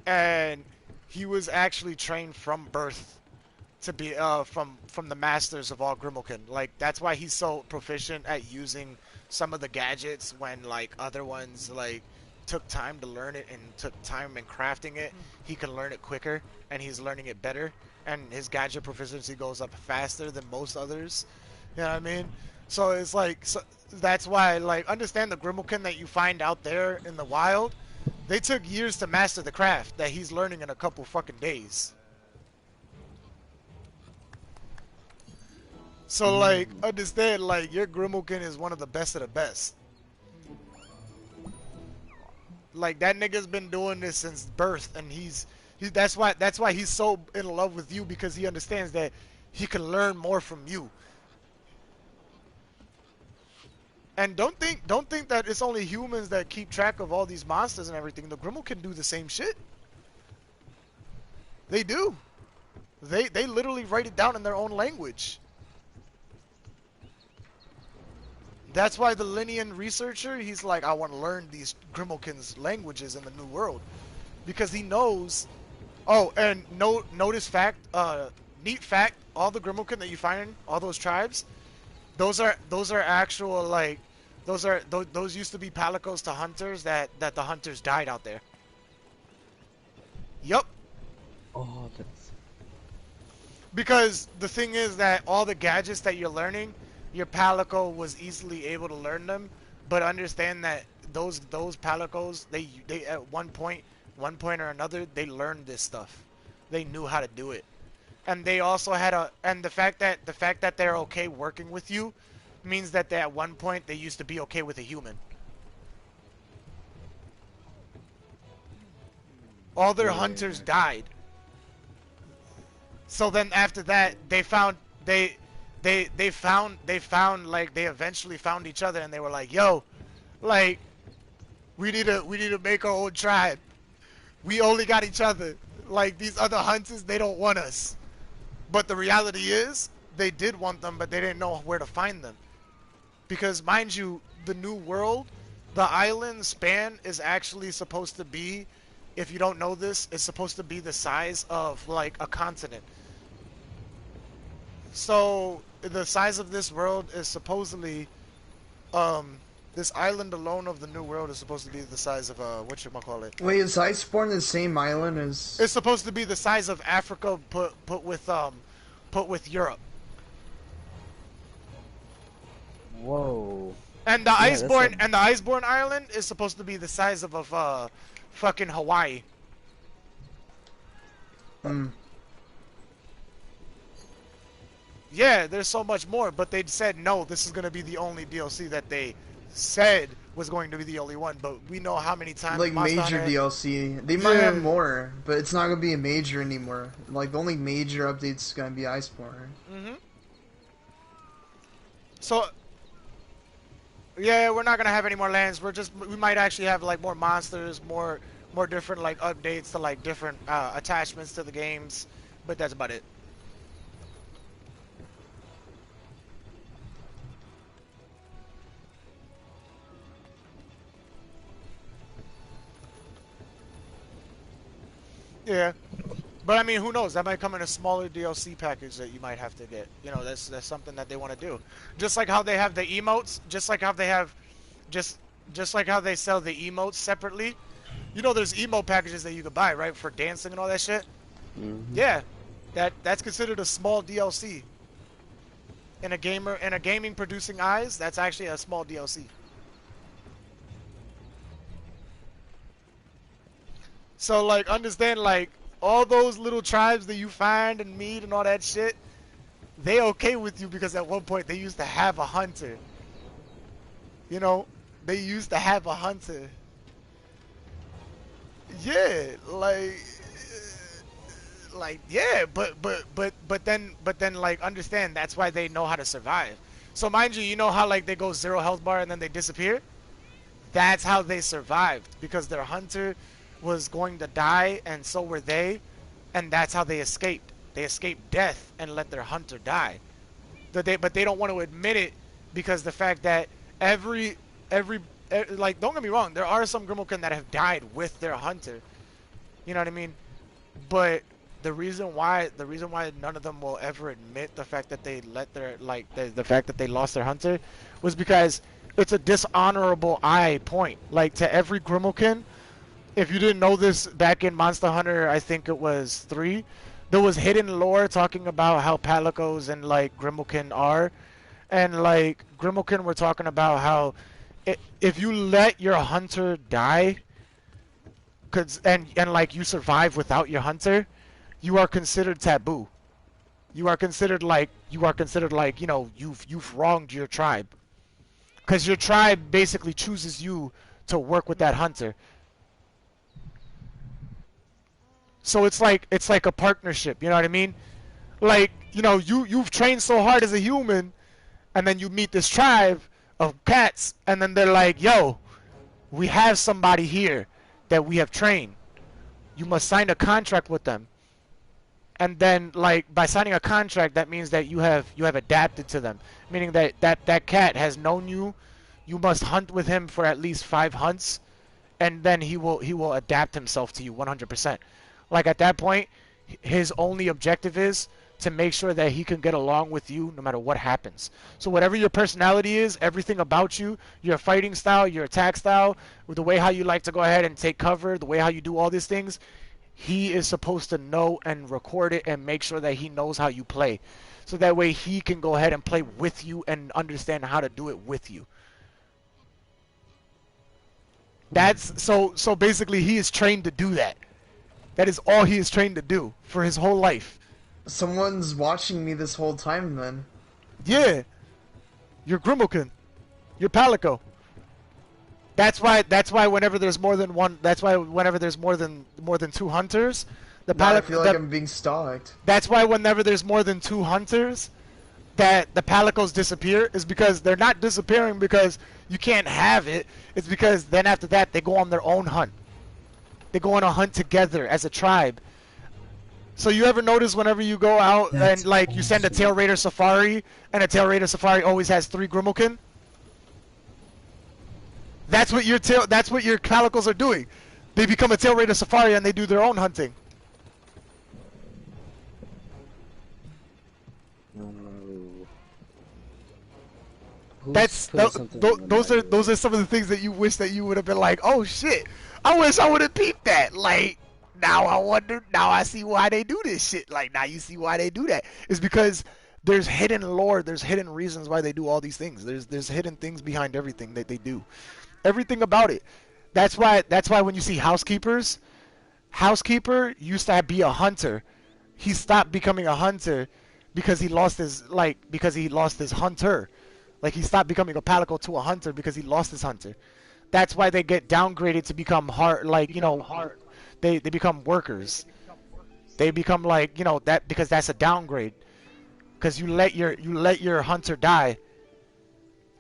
and he was actually trained from birth to be from the masters of all Grimalkin. Like that's why he's so proficient at using some of the gadgets when like other ones like took time to learn it and took time in crafting it. He can learn it quicker and he's learning it better, and his gadget proficiency goes up faster than most others. You know what I mean? So it's like that's why like understand the Grimalkin that you find out there in the wild. They took years to master the craft that he's learning in a couple fucking days. So like understand like your Grimalkin is one of the best of the best. Like that nigga's been doing this since birth, and that's why he's so in love with you, because he understands that he can learn more from you. And don't think that it's only humans that keep track of all these monsters and everything. The Grimalkin do the same shit. They do. They literally write it down in their own language. That's why the Linean researcher, he's like, I want to learn these Grimalkin's languages in the New World, because he knows. Oh, and notice fact, neat fact: all the Grimalkin that you find, all those tribes, those are actual like, those used to be palicos to hunters that the hunters died out there. Yup. Oh, that's... Because the thing is that all the gadgets that you're learning, your palico was easily able to learn them, but understand that those palicos, they at one point or another, they learned this stuff. They knew how to do it, and they also had the fact that they're okay working with you means that at one point they used to be okay with a human. All their hunters died. So then after that, they eventually found each other, and they were like, yo, like, we need to make our own tribe. We only got each other. Like, these other hunters, they don't want us. But the reality is, they did want them, but they didn't know where to find them. Because, mind you, the New World, the island span is actually supposed to be, if you don't know this, it's supposed to be the size of, like, a continent. So, the size of this world is supposedly, this island alone of the New World is supposed to be the size of, whatchamacallit? Wait, is Iceborne the same island as... It's supposed to be the size of Africa put with Europe. Whoa. And the Yeah, Iceborne Island is supposed to be the size of fucking Hawaii. Hmm. Yeah, there's so much more, but they said no, this is going to be the only DLC that they said was going to be the only one, but we know how many times Like Monster major Hunter... DLC. They might have more, but it's not going to be a major anymore. Like, the only major update is going to be Iceborne. Mm-hmm. So... Yeah, we're not gonna have any more lands. We might actually have like more monsters, more different like updates to like different attachments to the games, but that's about it. Yeah, but I mean, who knows? That might come in a smaller DLC package that you might have to get. You know, that's something that they want to do. Just like how they have the emotes, just like how they have, just just like how they sell the emotes separately. You know, there's emote packages that you could buy, right, for dancing and all that shit. Hmm. Yeah, that's considered a small DLC in a gaming producing eyes. That's actually a small DLC. So like, understand like all those little tribes that you find and meet and all that shit. They okay with you because at one point they used to have a hunter. You know, they used to have a hunter. Yeah, like yeah, but then like understand that's why they know how to survive. So mind you, you know how like they go zero health bar and then they disappear? That's how they survived because their hunter was going to die and so were they, and that's how they escaped. They escaped death and let their hunter die. But they don't want to admit it because the fact that every every like don't get me wrong, there are some Grimalkin that have died with their hunter. You know what I mean? But the reason why none of them will ever admit the fact that they let their like the fact that they lost their hunter was because it's a dishonorable eye point. Like to every Grimalkin, if you didn't know this back in Monster Hunter, I think it was 3, there was hidden lore talking about how Palicos and like Grimalkin are, and like Grimalkin were talking about how if you let your hunter die, cause and like you survive without your hunter, you are considered taboo. You are considered like you've wronged your tribe, cause your tribe basically chooses you to work with that hunter. So it's like a partnership. You know what I mean? Like you've trained so hard as a human, and then you meet this tribe of cats, and then they're like, "Yo, we have somebody here that we have trained. You must sign a contract with them." And then like by signing a contract, that means that you have adapted to them, meaning that cat has known you. You must hunt with him for at least 5 hunts, and then he will adapt himself to you 100%. Like at that point, his only objective is to make sure that he can get along with you no matter what happens. So whatever your personality is, everything about you, your fighting style, your attack style, the way how you like to go ahead and take cover, the way how you do all these things, he is supposed to know and record it and make sure that he knows how you play. So that way he can go ahead and play with you and understand how to do it with you. That's so basically he is trained to do that. That is all he is trained to do for his whole life. Someone's watching me this whole time then. Yeah, you're Grimalkin. You're Palico. That's why whenever there's more than one that's why whenever there's more than 2 hunters, the Now I Palico feel like I'm being stalked. that's why whenever there's more than 2 hunters that the Palicos disappear is because they're not disappearing because you can't have it. It's because then after that they go on their own hunt. They go on a hunt together as a tribe. So you ever notice whenever you go out and That's like you send a awesome. Tail Raider Safari and a Tail Raider Safari always has 3 Grimalkin? That's what your Calicos are doing. They become a Tail Raider Safari and they do their own hunting. No. Who's That's putting something in the those are microwave? some of the things that you wish that you would have been like, oh shit, I wish I would have peeped that. Like now I wonder, now I see why they do this shit. Like now you see why they do that. It's because there's hidden lore, there's hidden reasons why they do all these things. There's hidden things behind everything that they do. Everything about it. That's why when you see housekeepers, housekeeper used to be a hunter. He stopped becoming a hunter because he lost his hunter. Like he stopped becoming a palico to a hunter because he lost his hunter. That's why they get downgraded to become hard, like hard. They become workers. They become like that because that's a downgrade. Because you let your hunter die,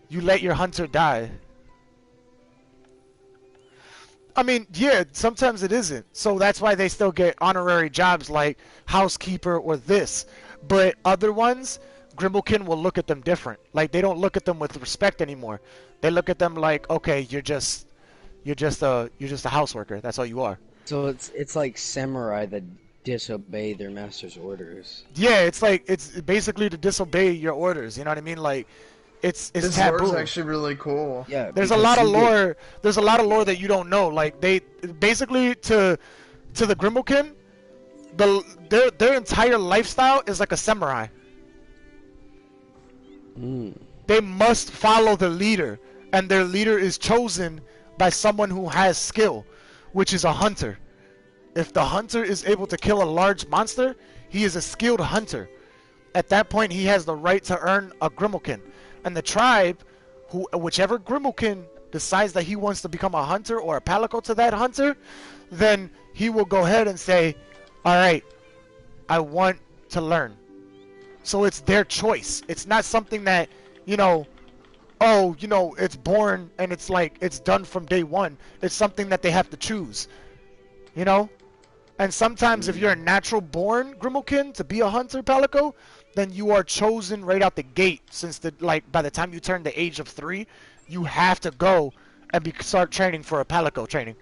You let your hunter die. I mean, yeah, sometimes it isn't. So that's why they still get honorary jobs like housekeeper or this. But other ones, Grimblekin will look at them different. Like they don't look at them with respect anymore. They look at them like, okay, you're just a house worker. That's all you are. So it's like samurai that disobey their master's orders. Yeah, it's like it's basically to disobey your orders. You know what I mean? Like it's This lore is taboo. actually really cool. Yeah, There's a because lot of you get- lore. There's a lot of lore that you don't know. Like they basically to the Grimblekin, their entire lifestyle is like a samurai. They must follow the leader, and their leader is chosen by someone who has skill, which is a hunter. If the hunter is able to kill a large monster, he is a skilled hunter. At that point, he has the right to earn a Grimblekin. And the tribe, whichever Grimblekin decides that he wants to become a hunter or a palico to that hunter, then he will go ahead and say, all right, I want to learn. So it's their choice. It's not something that, it's born and it's like it's done from day one. It's something that they have to choose, And sometimes if you're a natural born Grimblekin to be a hunter palico, then you are chosen right out the gate. Since by the time you turn the age of 3, you have to go and start training for a palico training.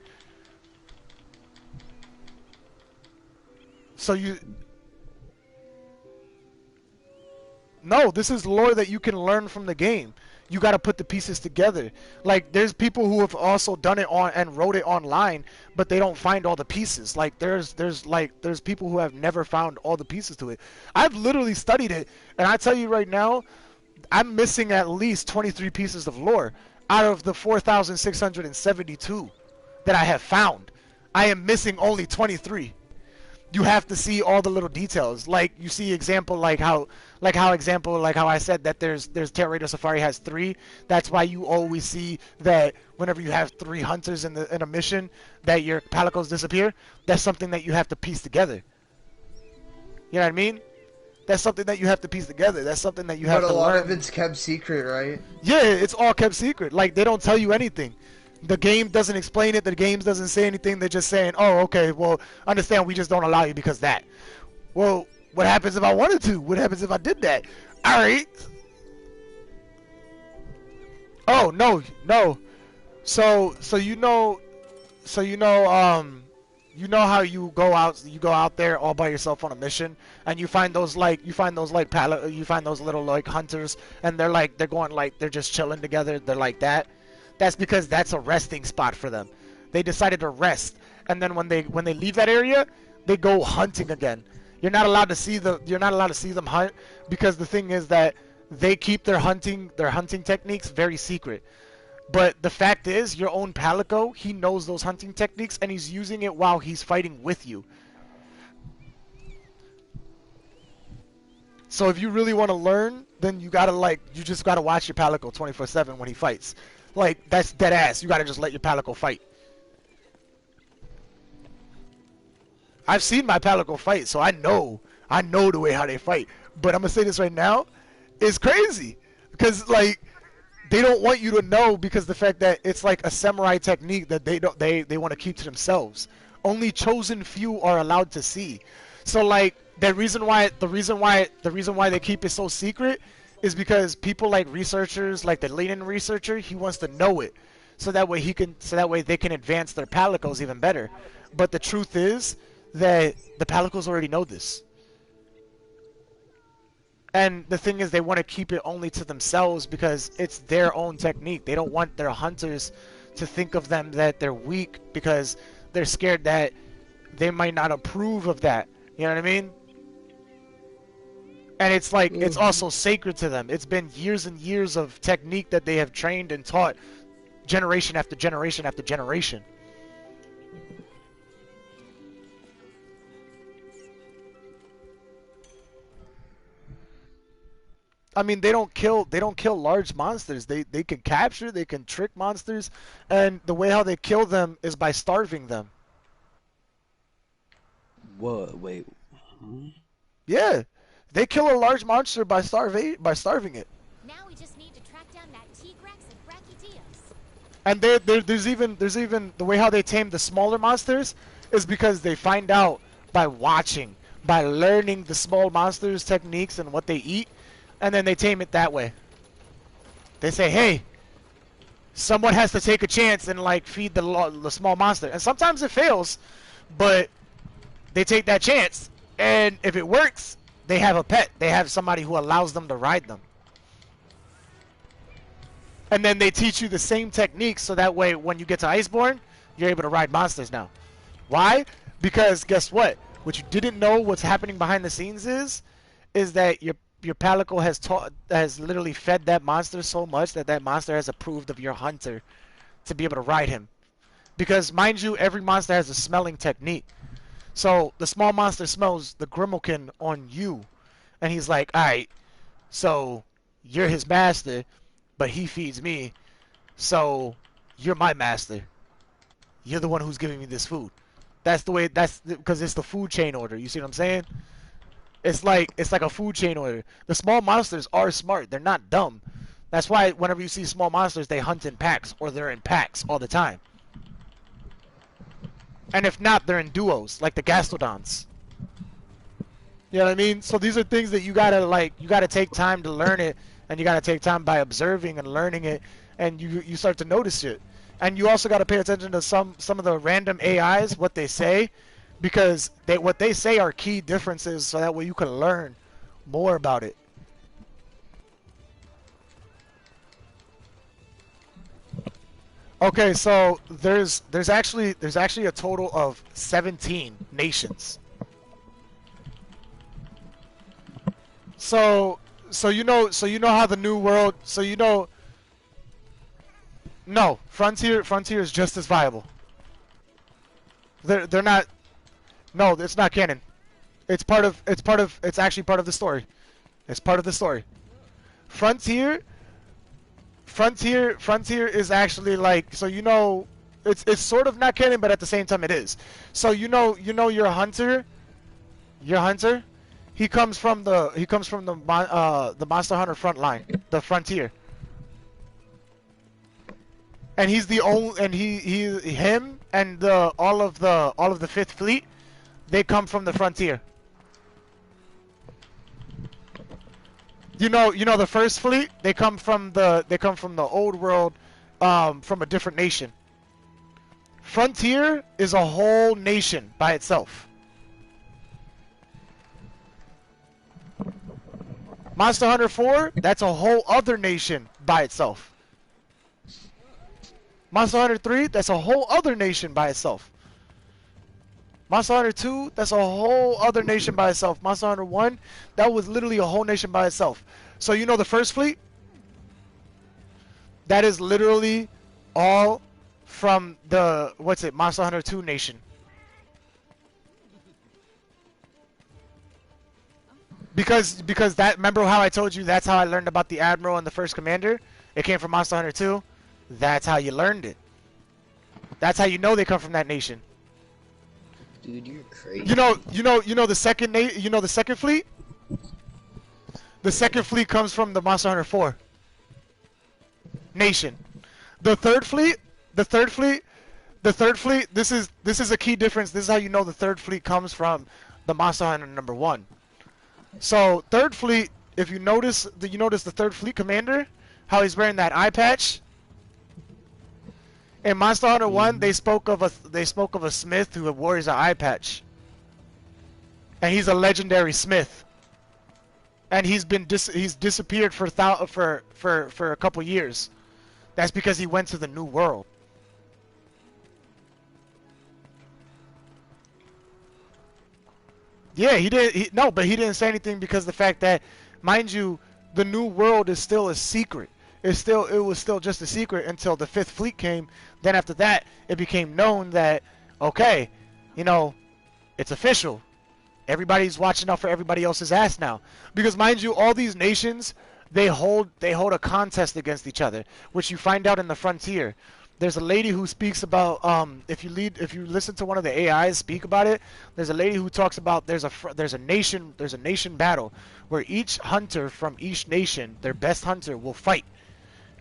So No, this is lore that you can learn from the game. You got to put the pieces together. Like there's people who have also done it on and wrote it online, but they don't find all the pieces. Like there's people who have never found all the pieces to it. I've literally studied it, and I tell you right now, I'm missing at least 23 pieces of lore out of the 4,672 that I have found. I am missing only 23. You have to see all the little details. Like you see example like how I said that there's Terra Radio Safari has 3. That's why you always see that whenever you have 3 hunters in a mission that your palicos disappear. That's something that you have to piece together. You know what I mean? That's something that you have to piece together. That's something that you have to learn. But a lot of it's kept secret, right? Yeah, it's all kept secret. Like they don't tell you anything. The game doesn't explain it. The game doesn't say anything. They're just saying, oh, okay, well, understand we just don't allow you because that. Well, what happens if I wanted to? What happens if I did that? All right. Oh, no. So you know how you go out there all by yourself on a mission and you find those little like hunters and they're just chilling together. They're like that. That's because that's a resting spot for them. They decided to rest, and then when they leave that area, they go hunting again. You're not allowed to see them hunt because the thing is that they keep their hunting techniques very secret. But the fact is, your own palico, he knows those hunting techniques and he's using it while he's fighting with you. So if you really want to learn, then you just gotta watch your palico 24/7 when he fights. Like, that's dead ass. You gotta just let your palico fight. I've seen my palico fight, so I know the way how they fight. But I'm gonna say this right now, it's crazy. Because, like, they don't want you to know because the fact that it's like a samurai technique that they want to keep to themselves. Only chosen few are allowed to see. So, like, the reason why they keep it so secret is because people like researchers, like the Lenin researcher, he wants to know it, so that way they can advance their palicos even better. But the truth is that the palicos already know this, and the thing is they want to keep it only to themselves because it's their own technique. They don't want their hunters to think of them that they're weak because they're scared that they might not approve of that. You know what I mean? And it's like, it's also sacred to them. It's been years and years of technique that they have trained and taught generation after generation after generation. I mean, they don't kill large monsters. They can capture, they can trick monsters, and the way how they kill them is by starving them. What? Wait. Yeah. They kill a large monster by starving it. Now we just need to track down that T And there's even the way how they tame the smaller monsters is because they find out by watching, by learning the small monsters' techniques and what they eat, and then they tame it that way. They say, hey, someone has to take a chance and like feed the small monster, and sometimes it fails, but they take that chance, and if it works, they have a pet. They have somebody who allows them to ride them. And then they teach you the same techniques so that way when you get to Iceborne, you're able to ride monsters now. Why? Because guess what? What you didn't know what's happening behind the scenes is that your Palico has literally fed that monster so much that that monster has approved of your hunter to be able to ride him. Because mind you, every monster has a smelling technique. So the small monster smells the Grimalkin on you, and he's like, alright, so you're his master, but he feeds me, so you're my master. You're the one who's giving me this food. That's the way. That's because it's the food chain order. You see what I'm saying? It's like a food chain order. The small monsters are smart. They're not dumb. That's why whenever you see small monsters, they hunt in packs or they're in packs all the time. And if not, they're in duos like the Gastrodons. You know what I mean? So these are things that you gotta take time to learn it, and you gotta take time by observing and learning it, and you start to notice it. And you also gotta pay attention to some of the random AIs, what they say, because what they say are key differences, so that way you can learn more about it. Okay, so there's actually a total of 17 nations. So you know how the new world, no, Frontier is just as viable. They're not, no, it's not canon. It's actually part of the story. It's part of the story. Frontier is actually like, so it's sort of not canon, but at the same time it is. So your hunter, he comes from the Monster Hunter front line, the Frontier. And he's the only, and him and all of the Fifth Fleet, they come from the Frontier. You know the First Fleet, they come from the old world, from a different nation. Frontier is a whole nation by itself. Monster Hunter 4, that's a whole other nation by itself. Monster Hunter 3, that's a whole other nation by itself. Monster Hunter 2, that's a whole other nation by itself. Monster Hunter 1, that was literally a whole nation by itself. So you know the First Fleet? That is literally all from the, Monster Hunter 2 nation. Because that, remember how I told you that's how I learned about the Admiral and the First Commander? It came from Monster Hunter 2. That's how you learned it. That's how you know they come from that nation. Dude, you're crazy. You know the second fleet? The second fleet comes from the Monster Hunter 4 nation. The third fleet, this is a key difference. This is how you know the third fleet comes from the Monster Hunter number 1. So, third fleet, if you notice the third fleet commander, how he's wearing that eye patch? In Monster Hunter 1, they spoke of a smith who wears an eye patch. And he's a legendary smith. And he's disappeared for a couple years. That's because he went to the new world. Yeah, but he didn't say anything because the fact that, mind you, the new world is still a secret. It was still just a secret until the Fifth Fleet came. Then after that, it became known that, okay, it's official. Everybody's watching out for everybody else's ass now. Because mind you, all these nations, they hold a contest against each other, which you find out in the Frontier. There's a lady who speaks about, if you listen to one of the AIs speak about it, there's a lady who talks about there's a nation battle where each hunter from each nation, their best hunter, will fight,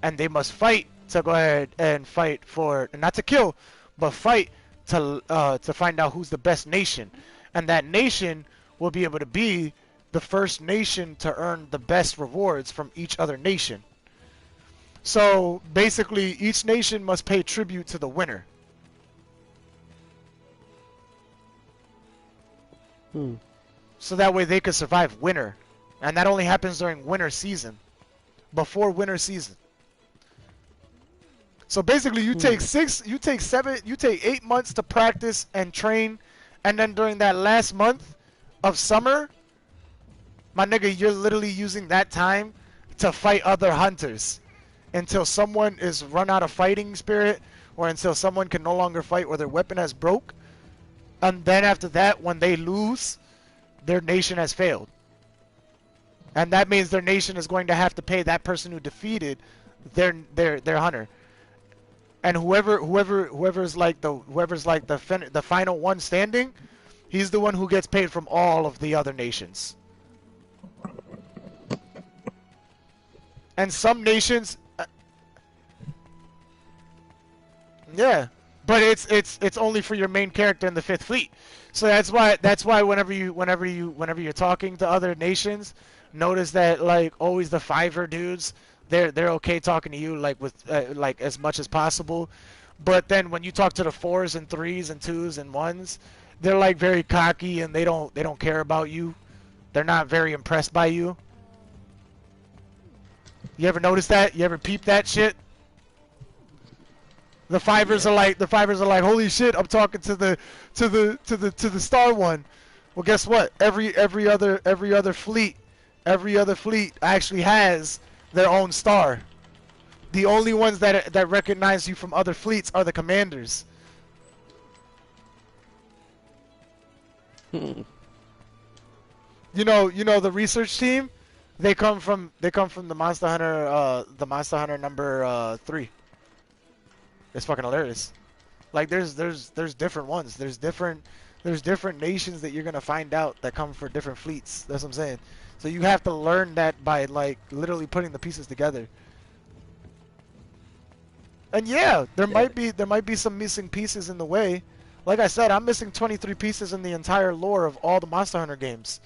and they must fight to go ahead and fight for, not to kill, but fight to find out who's the best nation, and that nation will be able to be the first nation to earn the best rewards from each other nation. So basically, each nation must pay tribute to the winner. So that way they could survive winter, and that only happens during winter season, before winter season. So basically, you take 8 months to practice and train, and then during that last month of summer, my nigga, you're literally using that time to fight other hunters until someone is run out of fighting spirit, or until someone can no longer fight or their weapon has broke. And then after that, when they lose, their nation has failed. And that means their nation is going to have to pay that person who defeated their hunter. And whoever's like the final one standing, he's the one who gets paid from all of the other nations. And some nations, yeah, but it's only for your main character in the 5th Fleet. So that's why whenever you're talking to other nations, notice that like always the 5er dudes, they're okay talking to you like with like as much as possible, but then when you talk to the 4s and 3s and 2s and 1s, they're like very cocky and they don't care about you. They're not very impressed by you. You ever notice that? You ever peep that shit? The 5ers are like, holy shit, I'm talking to the star one. Well, guess what? Every other fleet actually has their own star. The only ones that recognize you from other fleets are the commanders. You know the research team. They come from the Monster Hunter number 3. It's fucking hilarious. Like there's different ones. There's different nations that you're gonna find out that come for different fleets. That's what I'm saying. So you have to learn that by like literally putting the pieces together. And yeah, there might be some missing pieces in the way. Like I said, I'm missing 23 pieces in the entire lore of all the Monster Hunter games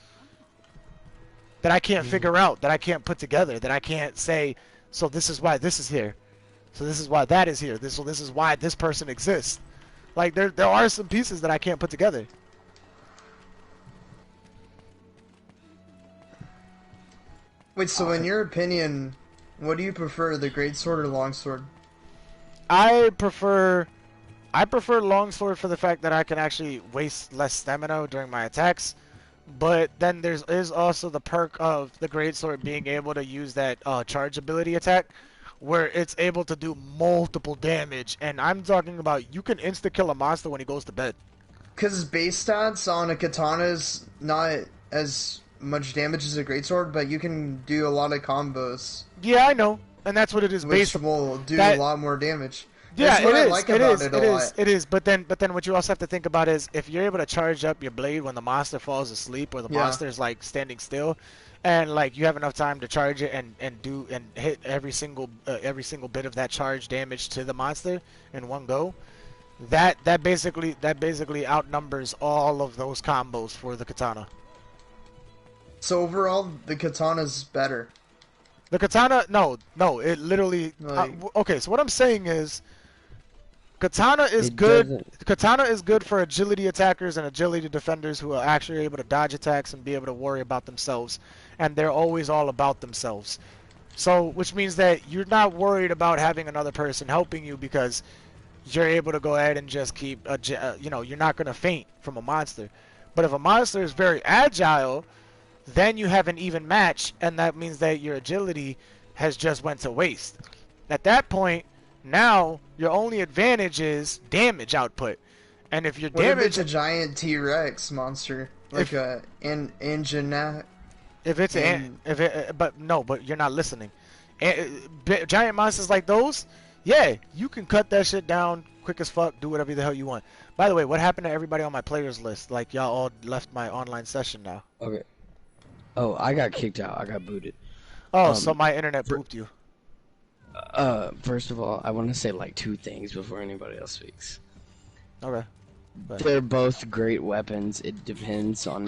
that I can't figure out, that I can't put together, that I can't say, so this is why this is here. So this is why that is here. This is why this person exists. Like there are some pieces that I can't put together. Wait, so in your opinion, what do you prefer, the greatsword or longsword? I prefer longsword for the fact that I can actually waste less stamina during my attacks. But then is also the perk of the greatsword being able to use that charge ability attack, where it's able to do multiple damage, and I'm talking about you can insta kill a monster when he goes to bed. Because base stats on a katana is not as much damage as a greatsword, but you can do a lot of combos. Yeah, I know, and that's what it is. Which will do a lot more damage. Yeah, that's what I like about it is. But then what you also have to think about is if you're able to charge up your blade when the monster falls asleep or the monster is like standing still, and like you have enough time to charge it and hit every single bit of that charge damage to the monster in one go, that basically outnumbers all of those combos for the katana. So overall, the katana's better. The katana, no, it literally. Okay, so what I'm saying is, katana is good. Katana is good for agility attackers and agility defenders who are actually able to dodge attacks and be able to worry about themselves, and they're always all about themselves. So, which means that you're not worried about having another person helping you because you're able to go ahead and just keep, you're not going to faint from a monster. But if a monster is very agile, then you have an even match, and that means that your agility has just went to waste. At that point, now your only advantage is damage output, and if your damage, if it's a giant T-Rex monster, like but you're not listening. Giant monsters like those, yeah, you can cut that shit down quick as fuck. Do whatever the hell you want. By the way, what happened to everybody on my players list? Like y'all all left my online session now. Okay. Oh, I got kicked out. I got booted. Oh, so my internet pooped you. First of all, I want to say like two things before anybody else speaks. Okay. But They're both great weapons. It depends on